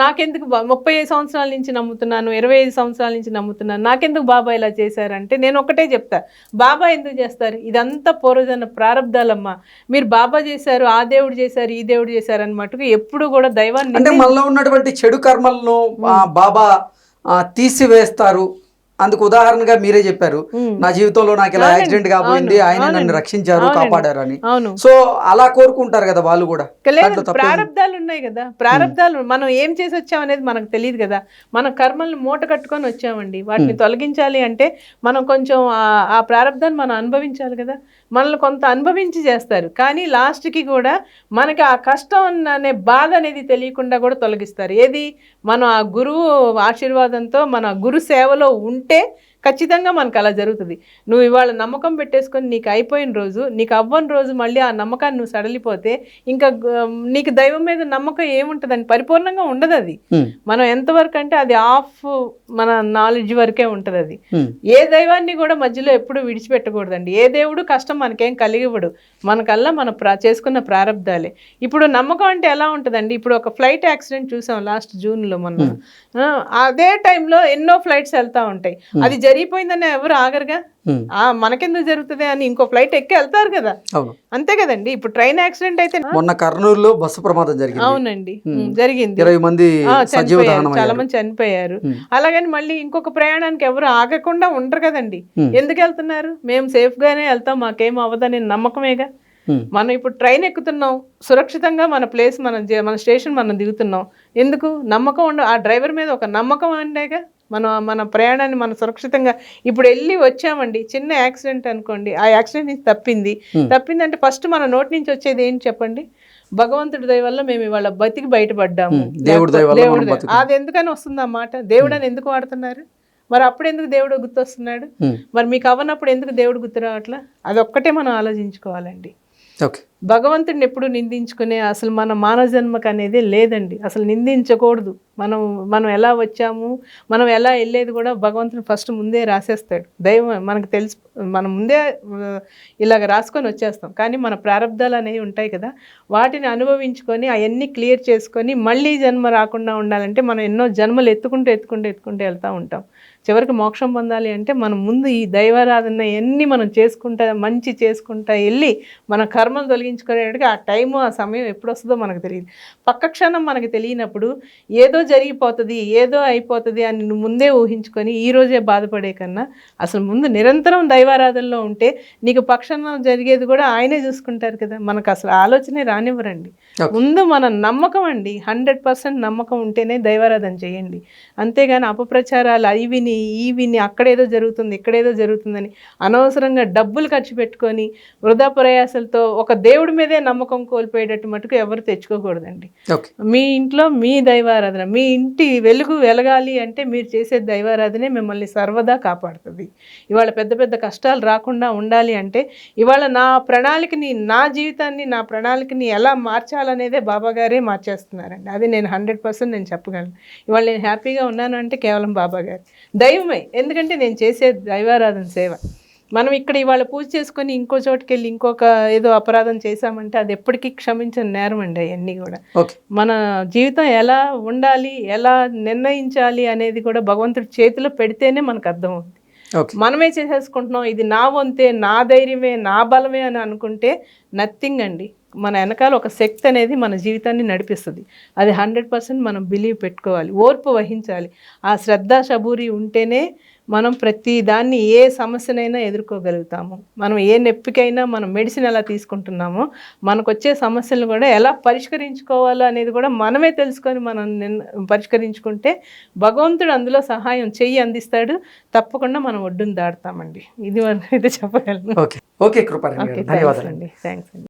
Speaker 2: నాకెందుకు 30 సంవత్సరాల నుంచి నమ్ముతున్నాను, 25 సంవత్సరాల నుంచి నమ్ముతున్నాను, నాకెందుకు బాబా ఇలా చేశారంటే నేను ఒకటే చెప్తా, బాబా ఎందుకు చేస్తారు? ఇదంతా పూర్వజన్మ ప్రారంధాలమ్మా. మీరు బాబా చేశారు, ఆ దేవుడు చేశారు, ఈ దేవుడు చేశారు అని మటుకు ఎప్పుడు కూడా దైవాన్ని,
Speaker 1: అంటే మనలో ఉన్నటువంటి చెడు కర్మలను బాబా తీసివేస్తారు అందుకు ఉదాహరణగా మీరే చెప్పారు, నా జీవితంలో నాకు ఇలా యాక్సిడెంట్ కాబోయింది, ఆయన నన్ను రక్షించారు, కాపాడారు అని.
Speaker 2: అవును.
Speaker 1: సో అలా కోరుకుంటారు కదా వాళ్ళు కూడా.
Speaker 2: లేదు, ప్రారంధాలు ఉన్నాయి కదా, ప్రారంధాలు మనం ఏం చేసి వచ్చాం అనేది మనకు తెలియదు కదా. మన కర్మల్ని మూట కట్టుకొని వచ్చామండి, వాటిని తొలగించాలి అంటే మనం కొంచెం ఆ ప్రారంధాన్ని మనం అనుభవించాలి కదా. మనల్ని కొంత అనుభవించి చేస్తారు, కానీ లాస్ట్కి కూడా మనకి ఆ కష్టం అనే బాధ అనేది తెలియకుండా కూడా తొలగిస్తారు. ఏది, మనం ఆ గురువు ఆశీర్వాదంతో మన గురు సేవలో ఉంటే ఖచ్చితంగా మనకు అలా జరుగుతుంది. నువ్వు ఇవాళ నమ్మకం పెట్టేసుకొని నీకు అయిపోయిన రోజు, నీకు అవ్వని రోజు మళ్ళీ ఆ నమ్మకాన్ని నువ్వు సడలిపోతే ఇంకా నీకు దైవం మీద నమ్మకం ఏముంటుందని, పరిపూర్ణంగా ఉండదు అది. మనం ఎంతవరకు అంటే అది ఆఫ్ మన నాలెడ్జ్ వరకే ఉంటుంది అది. ఏ దైవాన్ని కూడా మధ్యలో ఎప్పుడు విడిచిపెట్టకూడదండి. ఏ దేవుడు కష్టం మనకేం కలిగివ్వడు, మనకల్లా మన చేసుకున్న ప్రారంధాలే. ఇప్పుడు నమ్మకం అంటే ఎలా ఉంటుందండి, ఇప్పుడు ఒక ఫ్లైట్ యాక్సిడెంట్ చూసాం లాస్ట్ జూన్లో మొన్న. అదే టైంలో ఎన్నో ఫ్లైట్స్ వెళ్తూ ఉంటాయి, అది జరిగిపోయిందని ఎవరు ఆగరుగా. మనకెందుకు జరుగుతుంది అని ఇంకో ఫ్లైట్ ఎక్కి వెళ్తారు కదా, అంతే కదండి. ఇప్పుడు ట్రైన్ యాక్సిడెంట్ అయితే
Speaker 1: మొన్న కర్నూలులో బస్సు ప్రమాదం జరిగింది.
Speaker 2: అవునండి, జరిగింది,
Speaker 1: 20 మంది
Speaker 2: చాలా మంది చనిపోయారు. అలాగని మళ్ళీ ఇంకొక ప్రయాణానికి ఎవరు ఆగకుండా ఉండరు కదండి. ఎందుకు వెళ్తున్నారు, మేము సేఫ్ గానే వెళ్తాం, మాకేం అవ్వదనే నమ్మకమేగా. మనం ఇప్పుడు ట్రైన్ ఎక్కుతున్నాం సురక్షితంగా, మన ప్లేస్ మన స్టేషన్ మనం దిగుతున్నాం, ఎందుకు నమ్మకం ఆ డ్రైవర్ మీద ఒక నమ్మకం అంటేగా మన ప్రయాణాన్ని మనం సురక్షితంగా ఇప్పుడు వెళ్ళి వచ్చామండి. చిన్న యాక్సిడెంట్ అనుకోండి, ఆ యాక్సిడెంట్ నుంచి తప్పిందంటే ఫస్ట్ మన నోటి నుంచి వచ్చేది ఏంటి చెప్పండి, భగవంతుడి దయ వల్ల మేము ఇవాళ బతికి బయటపడ్డాము, దేవుడు. అది ఎందుకని వస్తుంది ఆ మాట, దేవుడు అని ఎందుకు వాడుతున్నారు మరి? అప్పుడు ఎందుకు దేవుడు గుర్తొస్తున్నాడు మరి? మీకు అవ్వనప్పుడు ఎందుకు దేవుడు గుర్తు రావట్లా? అదొక్కటే మనం ఆలోచించుకోవాలండి. భగవంతుడిని ఎప్పుడు నిందించుకునే అసలు మన మానవ జన్మకు అనేది లేదండి, అసలు నిందించకూడదు. మనం ఎలా వచ్చాము, మనం ఎలా వెళ్ళేది కూడా భగవంతుని ఫస్ట్ ముందే రాసేస్తాడు. దైవం మనకు తెలుసు, మనం ముందే ఇలాగ రాసుకొని వచ్చేస్తాం. కానీ మన ప్రారంధాలు అనేవి ఉంటాయి కదా, వాటిని అనుభవించుకొని అవన్నీ క్లియర్ చేసుకొని మళ్ళీ జన్మ రాకుండా ఉండాలంటే మనం ఎన్నో జన్మలు ఎత్తుకుంటూ వెళ్తూ ఉంటాం. చివరికి మోక్షం పొందాలి అంటే మనం ముందు ఈ దైవారాధన ఎన్ని మనం మంచి చేసుకుంటా వెళ్ళి మన కర్మలు తొలగించుకునేటికి ఆ టైము ఆ సమయం ఎప్పుడు వస్తుందో మనకు తెలియదు. పక్క క్షణం మనకు తెలియనప్పుడు ఏదో జరిగిపోతుంది, ఏదో అయిపోతుంది అని నువ్వు ముందే ఊహించుకొని ఈ రోజే బాధపడే కన్నా అసలు ముందు నిరంతరం దైవారాధనలో ఉంటే నీకు పక్షాన జరిగేది కూడా ఆయనే చూసుకుంటారు కదా. మనకు అసలు ఆలోచనే రానివ్వరండి. ముందు మన నమ్మకం అండి, 100% నమ్మకం ఉంటేనే దైవారాధన చేయండి. అంతేగాని అపప్రచారాలు అవి విని అక్కడేదో జరుగుతుంది ఇక్కడేదో జరుగుతుందని అనవసరంగా డబ్బులు ఖర్చు పెట్టుకొని వృధా ప్రయాసాలతో ఒక దేవుడి మీదే నమ్మకం కోల్పోయేటట్టు మటుకు ఎవరు తెచ్చుకోకూడదండి. మీ ఇంట్లో మీ దైవారాధన, మీ ఇంటి వెలుగు వెలగాలి అంటే మీరు చేసే దైవారాధనే మిమ్మల్ని సర్వదా కాపాడుతుంది. ఇవాళ పెద్ద పెద్ద కష్టాలు రాకుండా ఉండాలి అంటే ఇవాళ నా ప్రణాళికని, నా జీవితాన్ని, నా ప్రణాళికని ఎలా మార్చాలనేదే బాబా గారే మార్చేస్తున్నారండి. అది నేను 100% నేను చెప్పగలను. ఇవాళ నేను హ్యాపీగా ఉన్నాను అంటే కేవలం బాబా గారు దైవమే. ఎందుకంటే నేను చేసే దైవారాధన సేవ. మనం ఇక్కడ ఇవాళ పూజ చేసుకొని ఇంకో చోటుకి వెళ్ళి ఇంకొక ఏదో అపరాధం చేశామంటే అది ఎప్పటికీ క్షమించని నేరం అండి. అవన్నీ కూడా మన జీవితం ఎలా ఉండాలి, ఎలా నిర్ణయించాలి అనేది కూడా భగవంతుడి చేతిలో పెడితేనే మనకు అర్థమవుతుంది. మనమే చేసేసుకుంటున్నాం, ఇది నా వంతే, నా ధైర్యమే, నా బలమే అని అనుకుంటే నథింగ్ అండి. మన వెనకాల ఒక శక్తి అనేది మన జీవితాన్ని నడిపిస్తుంది. అది 100% మనం బిలీవ్ పెట్టుకోవాలి, ఓర్పు వహించాలి. ఆ శ్రద్ధ శబూరి ఉంటేనే మనం ప్రతి దాన్ని ఏ సమస్యనైనా ఎదుర్కోగలుగుతాము. మనం ఏ నొప్పికైనా మనం మెడిసిన్ ఎలా తీసుకుంటున్నామో మనకు వచ్చే సమస్యలను కూడా ఎలా పరిష్కరించుకోవాలో అనేది కూడా మనమే తెలుసుకొని మనం పరిష్కరించుకుంటే భగవంతుడు అందులో సహాయం చెయ్యి అందిస్తాడు. తప్పకుండా మనం ఒడ్డును దాడతామండి. ఇది వరకు అయితే చెప్పగలను.
Speaker 1: ఓకే కృపారాణి గారు, ధన్యవాదాలు అండి.
Speaker 2: థ్యాంక్స్ అండి.